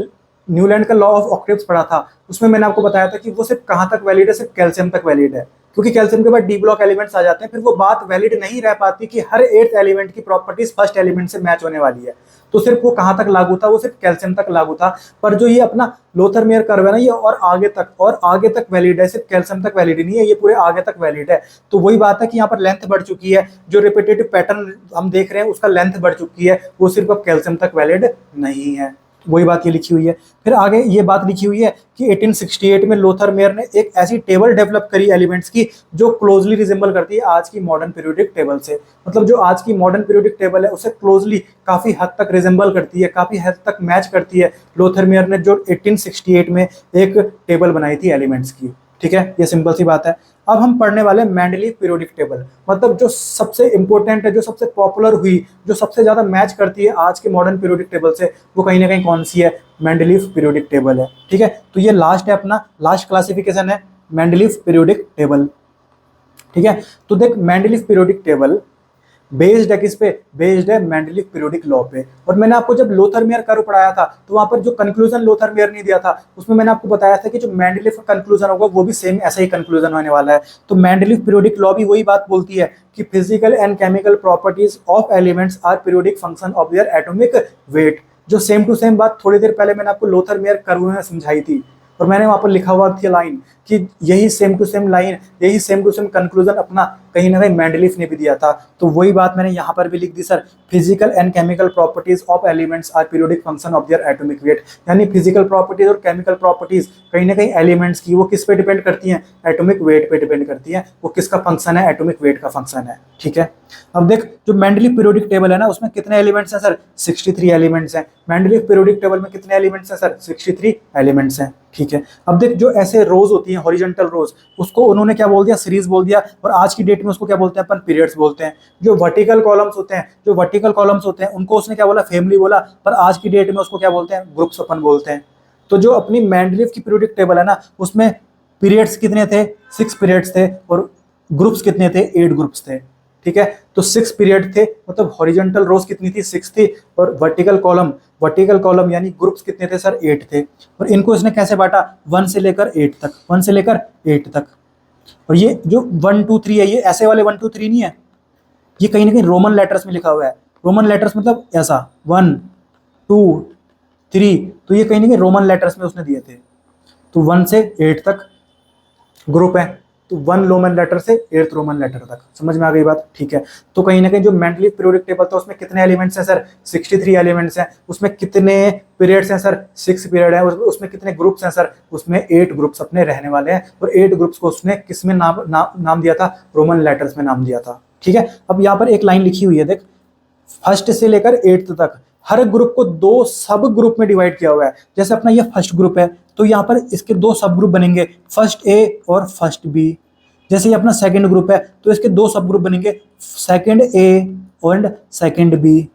न्यूलैंड का लॉ ऑफ ऑक्टेव्स पढ़ा था, उसमें मैंने आपको बताया था कि वो सिर्फ कहाँ तक वैलिड है, सिर्फ कैल्शियम तक वैलिड है, क्योंकि कैल्शियम के बाद डी ब्लॉक एलिमेंट्स आ जाते हैं, फिर वो बात वैलिड नहीं रह पाती कि हर 8th एलिमेंट की प्रॉपर्टीज फर्स्ट एलिमेंट से मैच होने वाली है। तो सिर्फ वो कहाँ तक लागू था, वो सिर्फ कैल्शियम तक लागू था। पर जो ये अपना लोथर मेयर कर्व है ना, ये और आगे तक वैलिड है, सिर्फ कैल्शियम तक वैलिड नहीं है, ये पूरे आगे तक वैलिड है। तो वही बात है कि यहाँ पर लेंथ बढ़ चुकी है, जो रिपीटेटिव पैटर्न हम देख रहे हैं उसका लेंथ बढ़ चुकी है, वो सिर्फ अब कैल्शियम तक वैलिड नहीं है। वही बात ये लिखी हुई है। फिर आगे ये बात लिखी हुई है कि 1868 में लोथर मेयर ने एक ऐसी टेबल डेवलप करी एलिमेंट्स की जो क्लोजली रिजेंबल करती है आज की मॉडर्न पीरियोडिक टेबल से। मतलब जो आज की मॉडर्न पीरियोडिक टेबल है उससे क्लोजली काफी हद तक रिजेंबल करती है, काफी हद तक मैच करती है। लोथर मेयर ने जो 1868 में एक टेबल बनाई थी एलिमेंट्स की, ठीक है, ये सिंपल सी बात है। अब हम पढ़ने वाले मेंडलीव पीरियोडिक टेबल, मतलब जो सबसे इंपॉर्टेंट है, जो सबसे पॉपुलर हुई, जो सबसे ज्यादा मैच करती है आज के मॉडर्न पीरियोडिक टेबल से, वो कहीं ना कहीं कौन सी है, मेंडलीव पीरियोडिक टेबल है, ठीक है। तो ये लास्ट है, अपना लास्ट क्लासिफिकेशन है मेंडलीव पीरियोडिक टेबल, ठीक है। तो देख मेंडलीव पीरियोडिक टेबल बेस्ड है किस पे, बेस्ड है मेंडलीव पीरियोडिक लॉ पे। और मैंने आपको जब लोथर मेयर कर्व पढ़ाया था तो वहां पर जो कंक्लूजन लोथर मेयर ने दिया था उसमें मैंने आपको बताया था कि जो मेंडलीव का कंक्लूजन होगा वो भी सेम ऐसा ही कंक्लूजन होने वाला है। तो मेंडलीव पीरियोडिक लॉ भी वही बात बोलती है कि physical and chemical properties of elements are periodic function of their atomic weight. जो सेम टू सेम बात थोड़ी देर पहले मैंने आपको लोथर मेयर कर्व में समझाई थी, और मैंने वहाँ पर लिखा हुआ थी लाइन कि यही सेम टू सेम लाइन, यही सेम टू सेम कंक्लूजन अपना कहीं ना कहीं मेंडलीफ ने भी दिया था। तो वही बात मैंने यहाँ पर भी लिख दी sir, physical and chemical properties of elements are periodic function of their atomic weight. यानी फिजिकल प्रॉपर्टीज और केमिकल प्रॉपर्टीज कहीं ना कहीं एलिमेंट्स की वो किस पे डिपेंड करती हैं, एटॉमिक वेट पे डिपेंड करती हैं। वो किसका फंक्शन है, एटॉमिक वेट का फंक्शन है। ठीक है, अब देख जो मेंडलीफ पीरियोडिक टेबल है ना उसमें कितने एलिमेंट्स हैं सर, 63 एलिमेंट्स हैं। मेंडलीफ पीरियोडिक टेबल में कितने एलिमेंट्स हैं सर, 63 एलिमेंट्स हैं। ठीक है, अब देख जो ऐसे रोज होती हैं हॉरिजॉन्टल रोज, उसको उन्होंने क्या बोल दिया, सीरीज बोल दिया, और आज की डेट में उसको क्या बोलते हैं अपन, पीरियड्स बोलते हैं। जो वर्टिकल कॉलम्स होते हैं, जो वर्टिकल कॉलम्स होते हैं उनको उसने क्या बोला, फैमिली बोला, पर आज की डेट में उसको क्या बोलते हैं, ग्रुप्स अपन बोलते हैं। तो जो अपनी मेंडलीफ की पीरियोडिक टेबल है ना उसमें पीरियड्स कितने थे, 6 पीरियड्स थे, और ग्रुप्स कितने थे, 8 ग्रुप्स थे। ठीक है, तो 6 पीरियड थे, मतलब हॉरिजॉन्टल रोज कितनी थी, 6 थी, और वर्टिकल कॉलम यानी ग्रुप्स कितने थे सर, 8 थे। और इनको इसने कैसे बांटा, 1 से लेकर 8 तक, 1 से लेकर 8 तक। और ये जो 1 2 3 है, ये ऐसे वाले 1 2 3 नहीं है, ये कहीं ना कहीं रोमन लेटर्स में लिखा हुआ है। रोमन लेटर्स मतलब ऐसा 1 2 3, तो ये कहीं ना कहीं रोमन लेटर्स में उसने दिए थे। तो 1 से 8 तक ग्रुप है, तो 1 रोमन लेटर से 8th रोमन लेटर तक। समझ में आ गई बात। ठीक है, तो कहीं ना कहीं जो मेंडलीफ पीरियोडिक टेबल था उसमें कितने एलिमेंट्स हैं सर, 63 एलिमेंट्स हैं। उसमें कितने पीरियड्स हैं सर, 6 पीरियड है। उसमें कितने ग्रुप्स हैं सर, उसमें 8 ग्रुप्स अपने रहने वाले हैं, और 8 ग्रुप्स को उसने किस में नाम दिया था, रोमन लेटर्स में नाम दिया था। ठीक है, अब यहाँ पर एक लाइन लिखी हुई है देख, 1st से लेकर 8th तक हर ग्रुप को 2 सब ग्रुप में डिवाइड किया हुआ है। जैसे अपना ये फर्स्ट ग्रुप है तो यहाँ पर इसके 2 सब ग्रुप बनेंगे, फर्स्ट ए और फर्स्ट बी। जैसे ये अपना सेकंड ग्रुप है तो इसके 2 सब ग्रुप बनेंगे, second A and second B.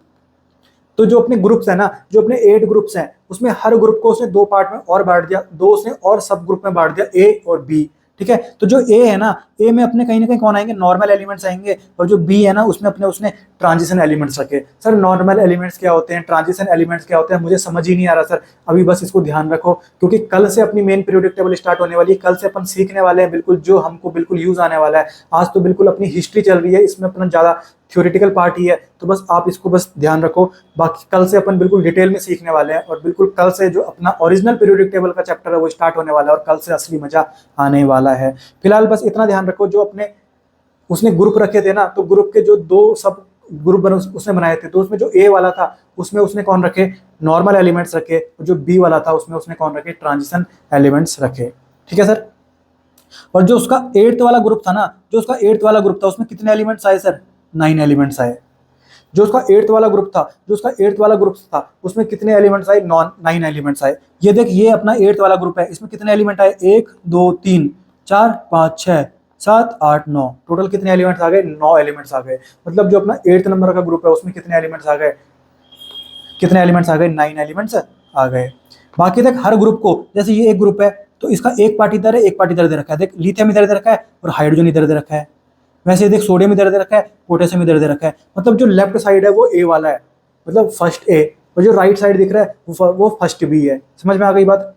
तो जो अपने ग्रुप्स है ना, जो अपने 8 ग्रुप्स हैं उसमें हर ग्रुप को उसने 2 पार्ट में और बांट दिया, 2 उसने और सब ग्रुप में बांट दिया, ए और बी। ठीक है, तो जो ए है ना, ए में अपने कहीं ना कहीं कौन आएंगे, नॉर्मल एलिमेंट्स आएंगे, और जो बी है ना उसमें अपने उसने ट्रांजिशन एलिमेंट्स रखे। सर नॉर्मल एलिमेंट्स क्या होते हैं, ट्रांजिशन एलिमेंट्स क्या होते हैं, मुझे समझ ही नहीं आ रहा सर, अभी बस इसको ध्यान रखो, क्योंकि कल से अपनी मेन पीरियोडिक टेबल स्टार्ट होने वाली है। कल से अपन सीखने वाले हैं बिल्कुल, जो हमको बिल्कुल यूज आने वाला है। आज तो बिल्कुल अपनी हिस्ट्री चल रही है, इसमें अपना ज़्यादा थ्योरेटिकल पार्ट ही है, तो बस आप इसको बस ध्यान रखो। बाकी कल से अपन बिल्कुल डिटेल में सीखने वाले हैं, और बिल्कुल कल से जो अपना ओरिजिनल पीरियोडिक टेबल का चैप्टर है वो स्टार्ट होने वाला है, और कल से असली मजा आने वाला है। फिलहाल बस इतना ध्यान रखो, जो अपने उसने ग्रुप रखे थे ना, तो ग्रुप के जो 2 सब ग्रुप उसने बनाए थे, तो उसमें जो ए वाला था उसमें उसने कौन रखे, नॉर्मल एलिमेंट्स रखे, और जो बी वाला था उसमें उसने कौन रखे, ट्रांजिशन एलिमेंट्स रखे। ठीक है सर, और जो उसका 8th वाला ग्रुप था ना, जो उसका 8th वाला ग्रुप था उसमें कितने एलिमेंट्स आए सर, 9 एलिमेंट्स आए। जो उसका 8th वाला ग्रुप था, जो उसका 8th वाला ग्रुप था उसमें कितने एलिमेंट्स आए, 9 एलिमेंट्स आए। ये देख, ये अपना 8th वाला ग्रुप है, इसमें कितने एलिमेंट आए, 1 2 3 4 5 6 7 8 9, टोटल कितने एलिमेंट्स आ गए, 9 एलिमेंट्स आ गए। मतलब जो अपना 8th नंबर का ग्रुप है उसमें कितने एलिमेंट्स आ गए, कितने एलिमेंट्स आ गए, 9 एलिमेंट्स आ गए। बाकी देख हर ग्रुप को, जैसे ये एक ग्रुप है तो इसका एक पार्ट इधर है, एक पार्ट इधर दे रखा है। देख लिथियम इधर दे रखा है और हाइड्रोजन इधर दे रखा है। वैसे देख सोडियम इधर दे रखा है, पोटेशियम इधर दे रखा है। मतलब जो लेफ्ट साइड है वो ए वाला है, मतलब फर्स्ट ए, और जो राइट साइड दिख रहा है वो फर्स्ट बी है। समझ में आ गई बात।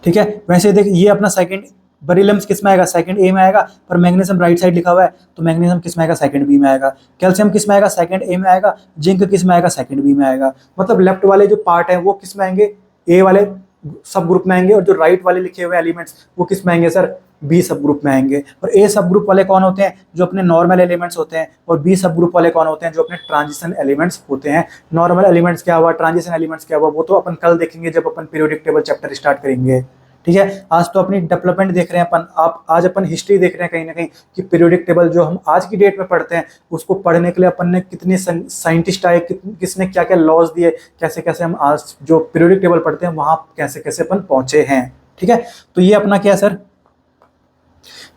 ठीक है, वैसे देख ये अपना सेकंड बेरिलियम किस में आएगा, सेकंड ए में आएगा, पर मैग्नीशियम राइट साइड लिखा हुआ है तो मैग्नीशियम किस में आएगा, सेकंड बी में आएगा। कैल्शियम किस में आएगा, सेकंड ए में आएगा। जिंक किस में आएगा, सेकंड बी में आएगा। मतलब लेफ्ट वाले जो पार्ट है वो किस में आएंगे, ए वाले सब ग्रुप में आएंगे, और जो राइट वाले लिखे हुए एलिमेंट्स वो किस में आएंगे सर, बी सब ग्रुप में आएंगे। और ए सब ग्रुप वाले कौन होते हैं, जो अपने नॉर्मल एलिमेंट्स होते हैं, और बी सब ग्रुप वाले कौन होते हैं, जो अपने ट्रांजिशन एलिमेंट्स होते हैं। नॉर्मल एलिमेंट्स क्या हुआ, ट्रांजिशन एलिमेंट्स क्या हुआ, वो तो अपन कल देखेंगे जब अपन पीरियोडिक टेबल चैप्टर स्टार्ट करेंगे। ठीक है, आज तो अपनी डेवलपमेंट देख रहे हैं अपन, आप आज अपन हिस्ट्री देख रहे हैं कहीं ना कहीं, कि पीरियोडिक टेबल जो हम आज की डेट में पढ़ते हैं उसको पढ़ने के लिए अपन ने कितने साइंटिस्ट आए, किसने क्या क्या लॉज दिए, कैसे कैसे हम आज जो पीरियोडिक टेबल पढ़ते हैं वहाँ कैसे कैसे अपन पहुंचे हैं। ठीक है, तो ये अपना क्या है सर,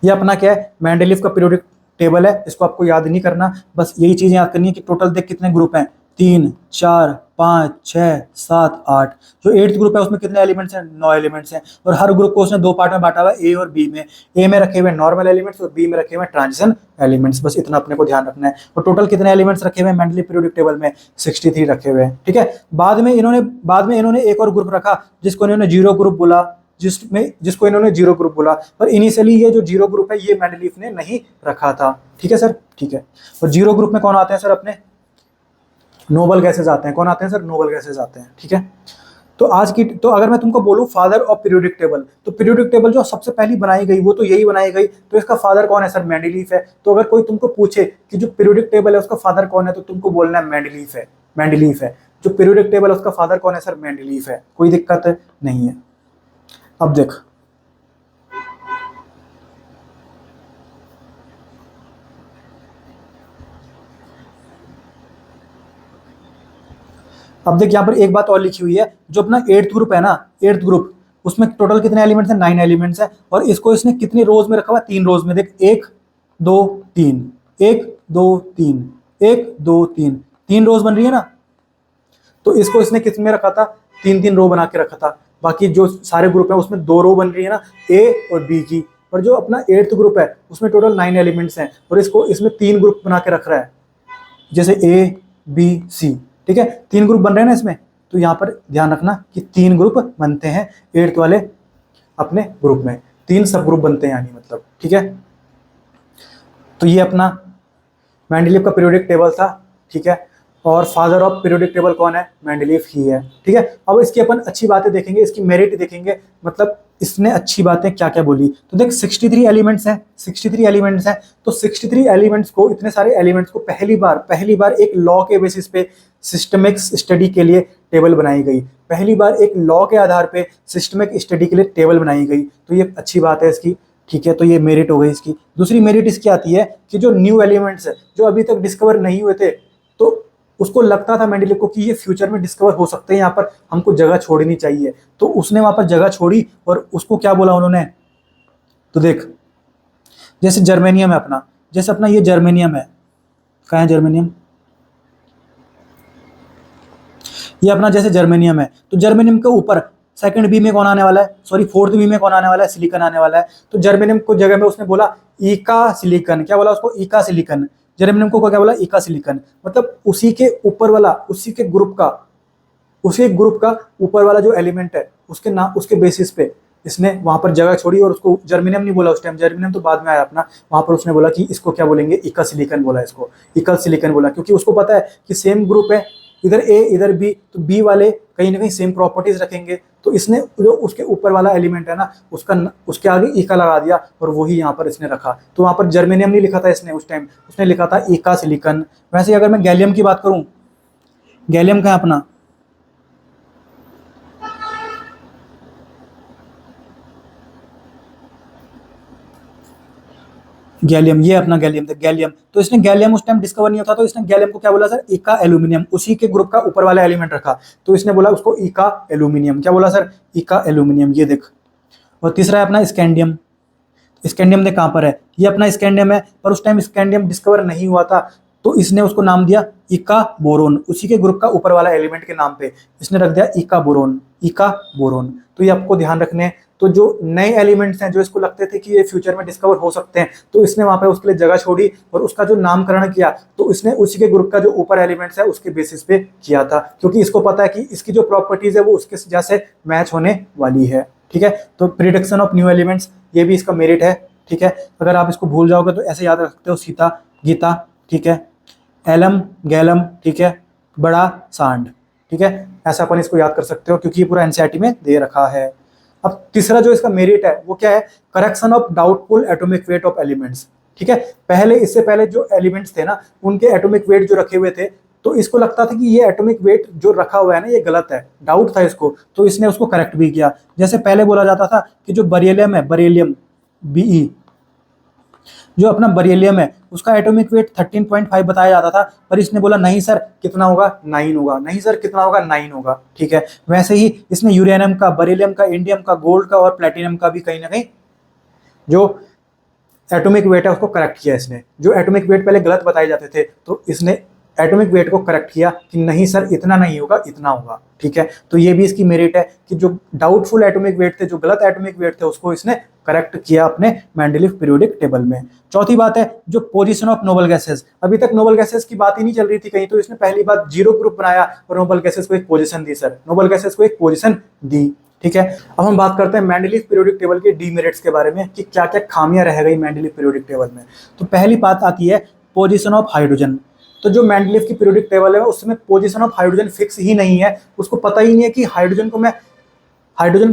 ये अपना क्या है, मेंडलीफ का पीरियोडिक टेबल है। इसको आपको याद नहीं करना, बस यही चीजें याद करनी है कि टोटल देख कितने ग्रुप हैं, 3 4 5 6 7 8। जो 8th ग्रुप है उसमें कितने एलिमेंट्स हैं, 9 एलिमेंट्स हैं, और हर ग्रुप को उसने 2 पार्ट में बांटा हुआ है, ए और बी में। ए में रखे हुए नॉर्मल एलिमेंट्स और बी में रखे हुए ट्रांजिशन एलिमेंट्स। बस इतना अपने को ध्यान रखना है। और टोटल कितने एलिमेंट्स रखे हुए हैं मेंडलीफ पीरियोडिक टेबल में, 63 रखे हुए हैं। ठीक है, बाद में इन्होंने एक और ग्रुप रखा जिसको इन्होंने 0 ग्रुप बोला, जिसको इन्होंने 0 ग्रुप बोला। पर इनिशियली ये जो 0 ग्रुप है ये मेंडलीफ ने नहीं रखा था। ठीक है सर, ठीक है। और 0 ग्रुप में कौन आते हैं सर, अपने नोबल गैसेस आते हैं। कौन आते हैं सर, नोबल गैसेस आते हैं। ठीक है, तो अगर मैं तुमको बोलूं फादर ऑफ पीरियोडिक टेबल, तो पीरियोडिक टेबल जो सबसे पहली बनाई गई वो तो यही बनाई गई, तो इसका फादर कौन है सर? मेंडलीफ है। तो अगर कोई तुमको पूछे कि जो पीरियोडिक टेबल है उसका फादर कौन है, तो तुमको बोलना है मेंडलीफ है, मेंडलीफ है। जो पीरियोडिक टेबल है उसका फादर कौन है सर? मेंडलीफ है, कोई दिक्कत नहीं है। अब देख, यहाँ पर एक बात और लिखी हुई है, जो अपना 8th ग्रुप है ना, 8th ग्रुप, उसमें टोटल कितने एलिमेंट्स हैं? 9 एलिमेंट्स हैं। और इसको इसने कितने रोज में रखा हुआ? 3 रोज में। देख, 1 2 3, 1 2 3, 1 2 3, 3 रोज बन रही है ना। तो इसको इसने किस में रखा था? 3 रो बना के रखा था। बाकी जो सारे ग्रुप है उसमें 2 रो बन रही है ना, ए और बी की। और जो अपना 8th ग्रुप है उसमें टोटल 9 एलिमेंट्स हैं, और इसको इसमें 3 ग्रुप बना के रख रहा है, जैसे ए बी सी, ठीक है। 3 ग्रुप बन रहे हैं ना इसमें। तो यहाँ पर ध्यान रखना कि 3 ग्रुप बनते हैं 8th वाले अपने ग्रुप में, 3 सब ग्रुप बनते हैं यानी, मतलब, ठीक है। तो ये अपना मेंडलीफ का पीरियोडिक टेबल था, ठीक है। और फादर ऑफ पीरियोडिक टेबल कौन है? मेंडलीफ ही है, ठीक है। अब इसकी अपन अच्छी बातें देखेंगे, इसकी मेरिट देखेंगे, मतलब इसने अच्छी बातें क्या क्या बोली। तो देख, 63 एलिमेंट्स हैं, 63 एलिमेंट्स हैं। तो 63 एलिमेंट्स को, इतने सारे एलिमेंट्स को पहली बार एक लॉ के बेसिस पे सिस्टमिक स्टडी के लिए टेबल बनाई गई। पहली बार एक लॉ के आधार पे सिस्टमिक स्टडी के लिए टेबल बनाई गई। तो ये अच्छी बात है इसकी, ठीक है। तो ये मेरिट हो गई इसकी। दूसरी मेरिट इसकी आती है कि जो न्यू एलिमेंट्स है जो अभी तक डिस्कवर नहीं हुए थे, तो उसको लगता था मेंडलीफ को कि ये फ्यूचर में डिस्कवर हो सकते हैं, यहाँ पर हमको जगह छोड़नी चाहिए। तो उसने वहां पर जगह छोड़ी, और उसको क्या बोला उन्होंने? तो देख, जैसे जर्मेनियम है अपना, जैसे अपना ये जर्मेनियम है, कहाँ है जर्मेनियम? ये अपना जैसे जर्मेनियम है, तो जर्मेनियम के ऊपर सेकंड बी में कौन आने वाला है? सॉरी, 4th बी में कौन आने वाला है? सिलिकॉन आने वाला है। तो जर्मेनियम को जगह में उसने बोला ईका सिलिकॉन। क्या बोला उसको? ईका सिलिकॉन। जर्मेनियम को क्या बोला? ईका सिलिकॉन। मतलब उसी के ऊपर वाला, उसी के ग्रुप का ऊपर वाला जो एलिमेंट है उसके नाम, उसके बेसिस पे इसने वहां पर जगह छोड़ी, और उसको जर्मेनियम नहीं बोला उस टाइम, जर्मेनियम तो बाद में आया अपना। वहां पर उसने बोला कि इसको क्या बोलेंगे? ईका सिलिकॉन बोला इसको, ईका सिलिकॉन बोला, क्योंकि उसको पता है कि सेम ग्रुप है, इधर ए इधर बी, तो बी वाले कहीं ना कहीं सेम प्रॉपर्टीज रखेंगे। तो इसने जो उसके ऊपर वाला एलिमेंट है ना, उसके आगे ईका लगा दिया, और वही यहाँ पर इसने रखा। तो वहाँ पर जर्मेनियम नहीं लिखा था इसने उस टाइम, उसने लिखा था ईका सिलिकॉन। वैसे अगर मैं गैलियम की बात करूँ, गैलियम का है अपना, गैलियम, ये अपना गैलियम था, गैलियम। तो इसने गैलियम उस टाइम डिस्कवर नहीं होता, तो इसने गैलियम को क्या बोला सर? ईका एल्यूमिनियम। उसी के ग्रुप का ऊपर वाला एलिमेंट रखा, तो इसने बोला उसको ईका एल्यूमिनियम। क्या बोला सर? ईका एल्यूमिनियम। ये देख। और तीसरा है अपना स्कैंडियम। स्कैंडियम देख कहाँ पर है? ये अपना स्कैंडियम है, पर उस टाइम स्कैंडियम डिस्कवर नहीं हुआ था, तो इसने उसको नाम दिया ईका बोरोन। उसी के ग्रुप का ऊपर वाला एलिमेंट के नाम पे इसने रख दिया ईका बोरोन, ईका बोरोन। तो ये आपको ध्यान रखने हैं। तो जो नए एलिमेंट्स हैं जो इसको लगते थे कि ये फ्यूचर में डिस्कवर हो सकते हैं, तो इसने वहां पे उसके लिए जगह छोड़ी, और उसका जो नामकरण किया तो इसने उसी के ग्रुप का जो ऊपर एलिमेंट्स है उसके बेसिस पे किया था, क्योंकि इसको पता है कि इसकी जो प्रॉपर्टीज है वो उसके जैसे मैच होने वाली है, ठीक है। तो प्रिडिक्शन ऑफ न्यू एलिमेंट्स, ये भी इसका मेरिट है, ठीक है। अगर आप इसको भूल जाओगे तो ऐसे याद रख सकते हो, सीता गीता, ठीक है, एलम गैलम, ठीक है, बड़ा सांड, ठीक है। ऐसा अपन इसको याद कर सकते हो, क्योंकि ये पूरा एनसीईआरटी में दे रखा है। अब तीसरा जो इसका मेरिट है वो क्या है? Correction of doubtful atomic weight of elements, ठीक है। इससे पहले जो एलिमेंट्स थे ना, उनके एटॉमिक वेट जो रखे हुए थे, तो इसको लगता था कि ये एटॉमिक वेट जो रखा हुआ है ना ये गलत है, डाउट था इसको, तो इसने उसको करेक्ट भी किया। जैसे पहले बोला जाता था कि जो बरीलियम है, बरीलियम बीई, जो अपना बरीलियम है उसका एटॉमिक वेट 13.5 बताया जाता था, पर इसने बोला नहीं सर, कितना होगा? 9 होगा। नहीं सर, कितना होगा? 9 होगा, ठीक है। वैसे ही इसने यूरेनियम का, बरीलियम का, इंडियम का, गोल्ड का और प्लेटिनम का भी कहीं ना कहीं जो एटॉमिक वेट है उसको करेक्ट किया इसने। जो एटॉमिक वेट पहले गलत बताए जाते थे, तो इसने एटॉमिक वेट को करेक्ट किया कि नहीं सर, इतना नहीं होगा, इतना होगा, ठीक है। तो ये भी इसकी मेरिट है कि जो डाउटफुल एटॉमिक वेट थे, जो गलत एटॉमिक वेट थे, उसको इसने करेक्ट किया अपने मेंडलीफ पीरियोडिक टेबल में। चौथी बात है जो पोजीशन ऑफ नोबल गैसेस। अभी तक नोबल गैसेस की बात ही नहीं चल रही थी कहीं, तो इसने पहली बार 0 ग्रुप बनाया और नोबल गैसेस को एक पोजीशन दी सर, नोबल गैसेस को एक पोजीशन दी, ठीक है। अब हम बात करते हैं मेंडलीफ पीरियोडिक टेबल के डीमेरिट्स के बारे में, कि क्या क्या खामियां रह गई मेंडलीफ पीरियोडिक टेबल में। तो पहली बात आती है पोजीशन ऑफ हाइड्रोजन। तो जो मेंडलीव की पीरियोडिक टेबल है उसमें पोजीशन ऑफ हाइड्रोजन फिक्स ही नहीं है, उसको पता ही नहीं है कि हाइड्रोजन को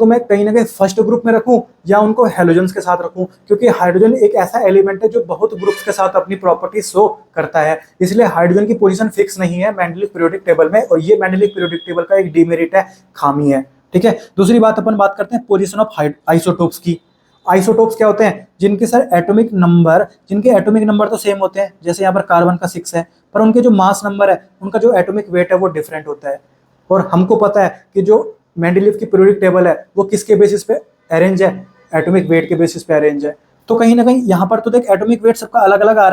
मैं कहीं ना कहीं फर्स्ट ग्रुप में रखूं या उनको हेलोजन्स के साथ रखूं, क्योंकि हाइड्रोजन एक ऐसा एलिमेंट है जो बहुत ग्रुप्स के साथ अपनी प्रॉपर्टी शो करता है, इसलिए हाइड्रोजन की पोजीशन फिक्स नहीं है मेंडलीव पीरियोडिक टेबल में, और ये मेंडलीव पीरियोडिक टेबल का एक डीमेरिट है, खामी है। ठीक है, दूसरी बात अपन बात करते हैं पोजीशन ऑफ आइसोटोप्स की। आइसोटोप्स क्या होते हैं? जिनके एटॉमिक नंबर तो सेम होते हैं, जैसे यहाँ पर कार्बन का 6 है, पर उनके जो मास नंबर है, उनका जो एटॉमिक वेट है वो डिफरेंट होता है। और हमको पता है कि जो मेंडलीव की पीरियोडिक टेबल है वो किसके बेसिस पे अरेंज है? एटॉमिक वेट के बेसिस पे अरेंज है। तो कहीं ना कहीं यहाँ पर तो देख एटॉमिक वेट सबका अलग अलग आ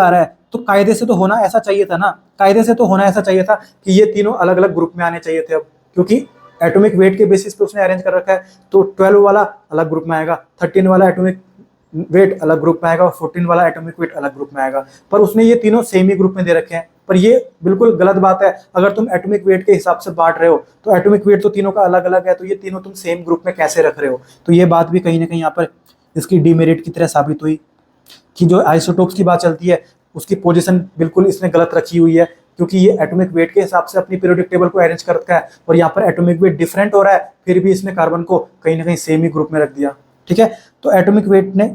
रहा है, तो कायदे से तो होना ऐसा चाहिए था ना, कायदे से तो होना ऐसा चाहिए था कि ये तीनों अलग अलग ग्रुप में आने चाहिए थे अब, क्योंकि एटॉमिक वेट के बेसिस पे उसने अरेंज कर रखा है, तो 12 वाला अलग ग्रुप में आएगा, 13 वाला एटॉमिक वेट अलग ग्रुप में आएगा, और 14 वाला एटॉमिक वेट अलग ग्रुप में आएगा, पर उसने ये तीनों सेम ही ग्रुप में दे रखे हैं। पर ये बिल्कुल गलत बात है, अगर तुम एटॉमिक वेट के हिसाब से बांट रहे हो तो एटॉमिक वेट तो तीनों का अलग अलग है, तो ये तीनों तुम सेम ग्रुप में कैसे रख रहे हो? तो ये बात भी कहीं ना कहीं यहाँ पर इसकी डीमेरिट की तरह साबित हुई कि जो आइसोटोप्स की बात चलती है उसकी पोजीशन बिल्कुल इसने गलत रखी हुई है, क्योंकि ये एटॉमिक वेट के हिसाब से अपनी पीरियोडिक टेबल को अरेंज कर रखा है, और यहाँ पर एटॉमिक वेट डिफरेंट हो रहा है, फिर भी इसने कार्बन को कहीं ना कहीं सेम ही ग्रुप में रख दिया। ठीक है, तो एटॉमिक वेट ने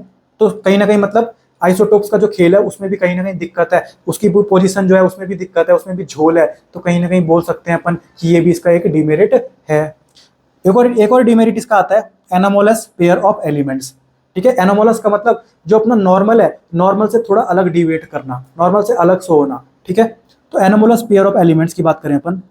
तो कहीं ना कहीं मतलब आइसोटोप्स का जो खेल है उसमें भी कहीं ना कहीं दिक्कत है, उसकी पोजीशन जो है उसमें भी दिक्कत है, उसमें भी झोल है, तो कहीं ना कहीं बोल सकते हैं अपन कि ये भी इसका एक डिमेरिट है। एक और डिमेरिट इसका आता है एनोमोलस पेयर ऑफ एलिमेंट्स। ठीक है, एनोमोलस का मतलब जो अपना नॉर्मल है, नॉर्मल से थोड़ा अलग डिविएट करना, नॉर्मल से अलग शो होना। ठीक है, तो एनोमोलस पेयर ऑफ एलिमेंट्स की बात करें अपन,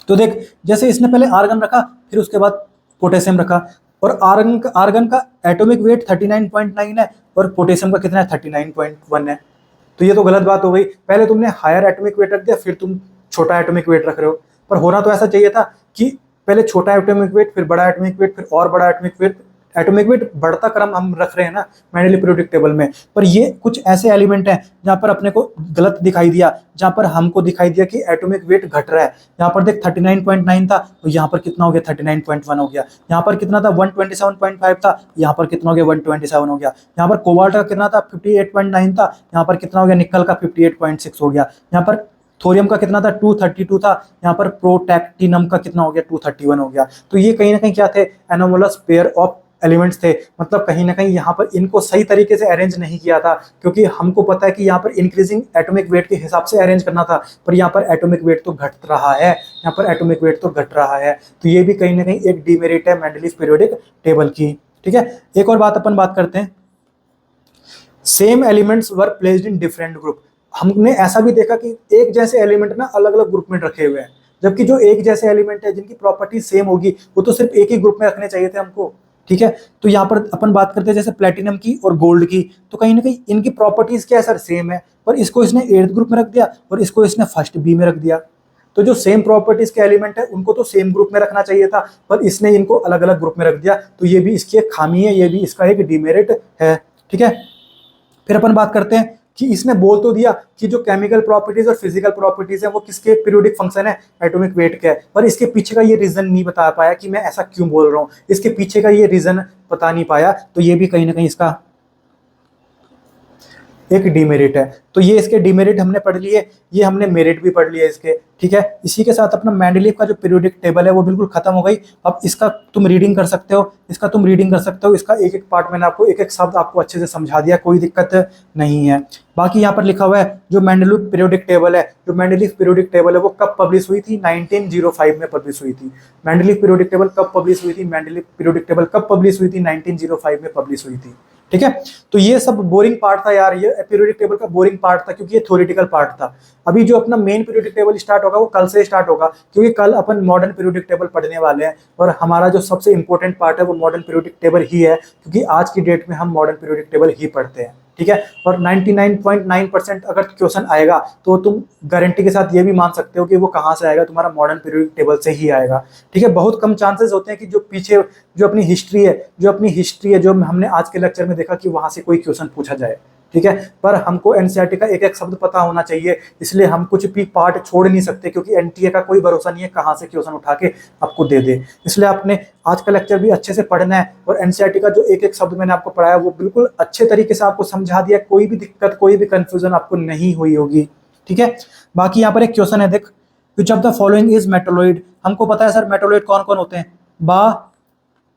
तो देख जैसे इसने पहले आर्गन रखा, फिर उसके बाद पोटेशियम रखा, और आर्गन का एटॉमिक वेट 39.9 है और पोटेशियम का कितना है? 39.1 है। तो ये तो गलत बात हो गई, पहले तुमने हायर एटॉमिक वेट रख दिया, फिर तुम छोटा एटॉमिक वेट रख रहे हो, पर होना तो ऐसा चाहिए था कि पहले छोटा एटॉमिक वेट, फिर बड़ा एटॉमिक वेट, फिर और बड़ा एटॉमिक वेट। एटॉमिक वेट बढ़ता क्रम हम रख रहे हैं ना मेंडलीव पीरियोडिक टेबल में, पर ये कुछ ऐसे एलिमेंट हैं जहां पर अपने को गलत दिखाई दिया, जहां पर हमको दिखाई दिया कि एटॉमिक वेट घट रहा है। यहाँ पर देख 39.9 था, तो यहाँ पर कितना हो गया? 39.1 हो गया। यहाँ पर कितना था? 127.5 था, यहाँ पर कितना हो गया? 127 हो गया। यहाँ पर कोबाल्ट का कितना था? 58.9 था, यहाँ पर कितना हो गया? निकल का 58.6 हो गया। यहाँ पर थोरियम का कितना था? 232 था, यहाँ पर प्रोटैक्टिनम का कितना हो गया? 231 हो गया। तो ये कहीं ना कहीं क्या थे? एनोमोलस पेयर ऑफ एलिमेंट्स थे, मतलब कहीं ना कहीं यहाँ पर इनको सही तरीके से अरेंज नहीं किया था, क्योंकि हमको पता है कि यहाँ पर इंक्रीजिंग एटॉमिक वेट के हिसाब से अरेंज करना था, पर यहाँ पर एटॉमिक वेट तो घट रहा है, यहाँ पर एटॉमिक वेट तो घट रहा है। तो ये भी कहीं ना कहीं एक डीमेरिट है मेंडलीव पीरियोडिक टेबल की। ठीक है, एक और बात अपन बात करते हैं, same elements were placed in different group. हमने ऐसा भी देखा कि एक जैसे एलिमेंट ना अलग अलग ग्रुप में रखे हुए हैं, जबकि जो एक जैसे एलिमेंट है जिनकी प्रॉपर्टी सेम होगी वो तो सिर्फ एक ही ग्रुप में रखने चाहिए थे हमको। ठीक है, तो यहाँ पर अपन बात करते हैं जैसे प्लेटिनम की और गोल्ड की, तो कहीं ना कहीं इनकी प्रॉपर्टीज क्या है सर? सेम है, पर इसको इसने 8th ग्रुप में रख दिया और इसको इसने फर्स्ट बी में रख दिया। तो जो सेम प्रॉपर्टीज के एलिमेंट है उनको तो सेम ग्रुप में रखना चाहिए था, पर इसने इनको अलग अलग ग्रुप में रख दिया, तो ये भी इसकी एक खामी है, ये भी इसका एक डिमेरिट है। ठीक है, फिर अपन बात करते हैं कि इसने बोल तो दिया कि जो केमिकल प्रॉपर्टीज और फिजिकल प्रॉपर्टीज है वो किसके पीरियोडिक फंक्शन है? एटॉमिक वेट के है, पर इसके पीछे का ये रीजन नहीं बता पाया कि मैं ऐसा क्यों बोल रहा हूँ, इसके पीछे का ये रीजन बता नहीं पाया, तो ये भी कहीं ना कहीं इसका एक डिमेरिट है। तो ये इसके डिमेरिट हमने पढ़ लिए, ये हमने मेरिट भी पढ़ लिया इसके। ठीक है, इसी के साथ अपना मेंडलीव का जो पीरियोडिक टेबल है वो बिल्कुल खत्म हो गई। अब इसका तुम रीडिंग कर सकते हो, इसका एक एक पार्ट मैंने आपको एक एक शब्द आपको अच्छे से समझा दिया, कोई दिक्कत नहीं है। बाकी यहाँ पर लिखा हुआ है जो मेंडलीव पीरियोडिक टेबल है, जो मेंडलीव पीरियोडिक टेबल है वो कब पब्लिश हुई थी? 1905 में पब्लिश हुई थी। मेंडलीव पीरियोडिक टेबल कब पब्लिश हुई थी? 1905 में पब्लिश हुई थी। ठीक है, तो ये सब बोरिंग पार्ट था यार, ये पीरियोडिक टेबल का बोरिंग पार्ट था, क्योंकि ये थ्योरेटिकल पार्ट था। अभी जो अपना मेन पीरियोडिक टेबल स्टार्ट होगा वो कल से स्टार्ट होगा, क्योंकि कल अपन मॉडर्न पीरियोडिक टेबल पढ़ने वाले हैं, और हमारा जो सबसे इंपॉर्टेंट पार्ट है वो मॉडर्न पीरियोडिक टेबल ही है, क्योंकि आज की डेट में हम मॉडर्न पीरियोडिक टेबल ही पढ़ते हैं। ठीक है, और 99.9% अगर क्वेश्चन आएगा तो तुम गारंटी के साथ ये भी मान सकते हो कि वो कहाँ से आएगा? तुम्हारा मॉडर्न पीरियोडिक टेबल से ही आएगा। ठीक है, बहुत कम चांसेस होते हैं कि जो पीछे जो अपनी हिस्ट्री है जो हमने आज के लेक्चर में देखा कि वहां से कोई क्वेश्चन पूछा जाए। ठीक है, पर हमको एनसीईआरटी का एक एक शब्द पता होना चाहिए, इसलिए हम कुछ भी पार्ट छोड़ नहीं सकते, क्योंकि एनटीए का कोई भरोसा नहीं है कहाँ से क्वेश्चन उठा के आपको दे दे। इसलिए आपने आज का लेक्चर भी अच्छे से पढ़ना है, और एनसीईआरटी का जो एक एक शब्द मैंने आपको पढ़ाया वो बिल्कुल अच्छे तरीके से आपको समझा दिया, कोई भी दिक्कत कोई भी कंफ्यूजन आपको नहीं हुई होगी। ठीक है। बाकी यहाँ पर एक क्वेश्चन है, देख, which of the following is metalloid. हमको पता है सर मेटोलॉइड कौन कौन होते हैं, बा,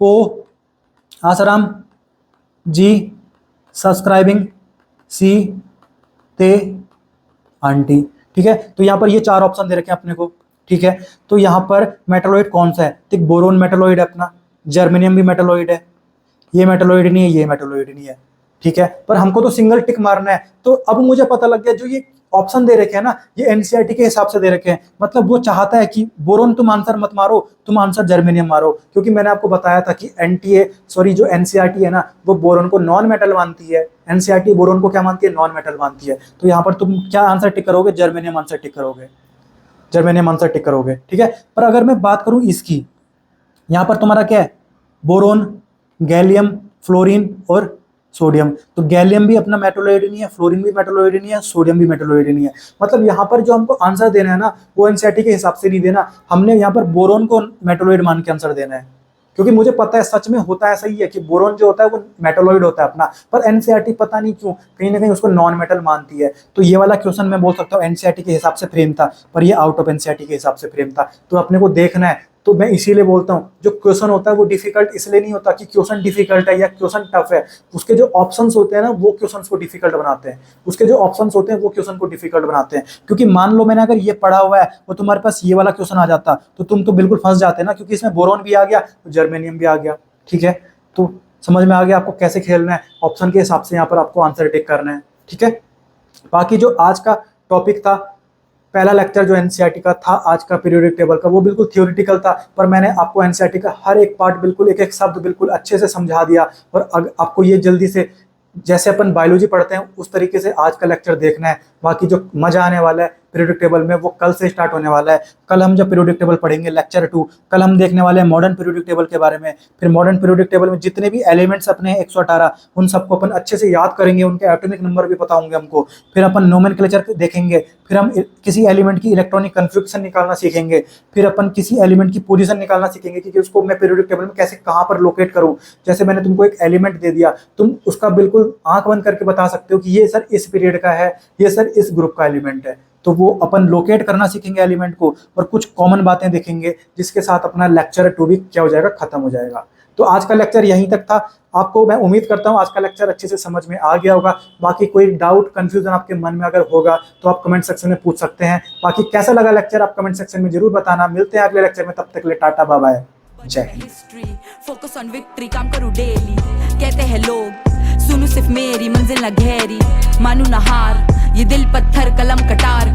पो, आसाराम, जी, सब्सक्राइबिंग, सी, ते, आंटी। ठीक है, तो यहाँ पर ये 4 ऑप्शन दे रखे हैं अपने को। ठीक है, तो यहाँ पर मेटोलॉइड कौन सा है, तो बोरोन मेटोलॉइड है अपना, जर्मेनियम भी मेटोलॉइड है, ये मेटोलॉइड नहीं है, ये मेटोलॉइड नहीं है। ठीक है, पर हमको तो सिंगल टिक मारना है। तो अब मुझे पता लग गया जो ये ऑप्शन दे रखे हैं ना, ये एनसीईआरटी के हिसाब से दे रखे हैं। मतलब वो चाहता है कि बोरोन तुम आंसर मत मारो, तुम आंसर जर्मेनियम मारो, क्योंकि मैंने आपको बताया था कि जो एनसीईआरटी है ना, वो बोरोन को नॉन मेटल मानती है। एनसीईआरटी बोरोन को क्या मानती है, नॉन मेटल मानती है। तो यहाँ पर तुम क्या आंसर टिक करोगे, जर्मेनियम आंसर टिक करोगे, जर्मेनियम आंसर टिक करोगे। ठीक है, पर अगर मैं बात करूं इसकी, यहाँ पर तुम्हारा क्या है, बोरोन, गैलियम, फ्लोरीन और सोडियम। तो गैलियम भी अपना मेटोलॉइड नहीं है, फ्लोरीन भी मेटोलॉइड नहीं है, सोडियम भी मेटोलॉइड नहीं है। मतलब यहाँ पर जो हमको आंसर देना है ना, वो एनसीईआरटी के हिसाब से नहीं देना, हमने यहाँ पर बोरोन को मेटोलॉइड मान के आंसर देना है। क्योंकि मुझे पता है सच में होता है, सही है कि बोरोन जो होता है वो मेटोलॉइड होता है अपना, पर एनसीईआरटी पता नहीं क्यों कहीं ना कहीं उसको नॉन मेटल मानती है। तो ये वाला क्वेश्चन मैं बोल सकता हूँ एनसीईआरटी के हिसाब से फ्रेम था, पर ये आउट ऑफ एनसीईआरटी के हिसाब से फ्रेम था। तो अपने को देखना है। तो मैं इसीलिए बोलता हूँ जो क्वेश्चन होता है वो डिफिकल्ट इसलिए नहीं होता कि क्वेश्चन डिफिकल्ट है या क्वेश्चन टफ है, उसके जो ऑप्शंस होते हैं ना वो क्वेश्चन को डिफिकल्ट बनाते हैं, उसके जो ऑप्शंस होते हैं वो क्वेश्चन को डिफिकल्ट बनाते हैं। क्योंकि मान लो मैंने अगर ये पढ़ा हुआ है और तुम्हारे पास ये वाला क्वेश्चन आ जाता तो तुम तो बिल्कुल फंस जाते ना, क्योंकि इसमें बोरोन भी आ गया, जर्मेनियम भी आ गया। ठीक है, तो समझ में आ गया आपको कैसे खेलना है, ऑप्शन के हिसाब से यहाँ पर आपको आंसर टिक करना है। ठीक है, बाकी जो आज का टॉपिक था, पहला लेक्चर जो एनसीईआरटी का था आज का पीरियोडिक टेबल का, वो बिल्कुल थियोरिटिकल था, पर मैंने आपको एनसीईआरटी का हर एक पार्ट बिल्कुल एक एक शब्द बिल्कुल अच्छे से समझा दिया। और आपको ये जल्दी से, जैसे अपन बायोलॉजी पढ़ते हैं उस तरीके से आज का लेक्चर देखना है। बाकी जो मजा आने वाला है पीरियोडिक टेबल में वो कल से स्टार्ट होने वाला है। कल हम जब पीरियोडिक टेबल पढ़ेंगे लेक्चर 2, कल हम देखने वाले हैं मॉडर्न पीरियोडिक टेबल के बारे में। फिर मॉडर्न पीरियोडिक टेबल में जितने भी एलिमेंट्स अपने हैं 118, उन सबको अपन अच्छे से याद करेंगे, उनके एटॉमिक नंबर भी पता होंगे हमको। फिर अपन नोमेनक्लेचर देखेंगे, फिर हम किसी एलिमेंट की इलेक्ट्रॉनिक कन्फिग्रेशन निकालना सीखेंगे, फिर अपन किसी एलिमेंट की पोजीशन निकालना सीखेंगे कि उसको मैं पीरियोडिक टेबल में कैसे कहाँ पर लोकेट करूँ। जैसे मैंने तुमको एक एलिमेंट दे दिया, तुम उसका बिल्कुल आंख बंद करके बता सकते हो कि ये सर इस पीरियड का है, ये सर इस ग्रुप का एलिमेंट है। तो वो अपन लोकेट करना सीखेंगे एलिमेंट को, और कुछ कॉमन बातें देखेंगे जिसके साथ अपना लेक्चर 2 भी क्या हो जाएगा, खत्म हो जाएगा। तो आज का लेक्चर यहीं तक था। आपको मैं उम्मीद करता हूँ आज का लेक्चर अच्छे से समझ में आ गया होगा। बाकी कोई डाउट कंफ्यूजन आपके मन में अगर होगा तो आप कमेंट सेक्शन में पूछ सकते हैं। बाकी कैसा लगा लेक्चर आप कमेंट सेक्शन में जरूर बताना। मिलते हैं अगले लेक्चर में, तब तक के लिए टाटा बाय बाय, जय Hind. History focus on victory, काम करूँ डेली, कहते हैं लोग सुनू सिर्फ मेरी मंजिल ना गहरी, मानू ना हार, ये दिल पत्थर कलम कटार,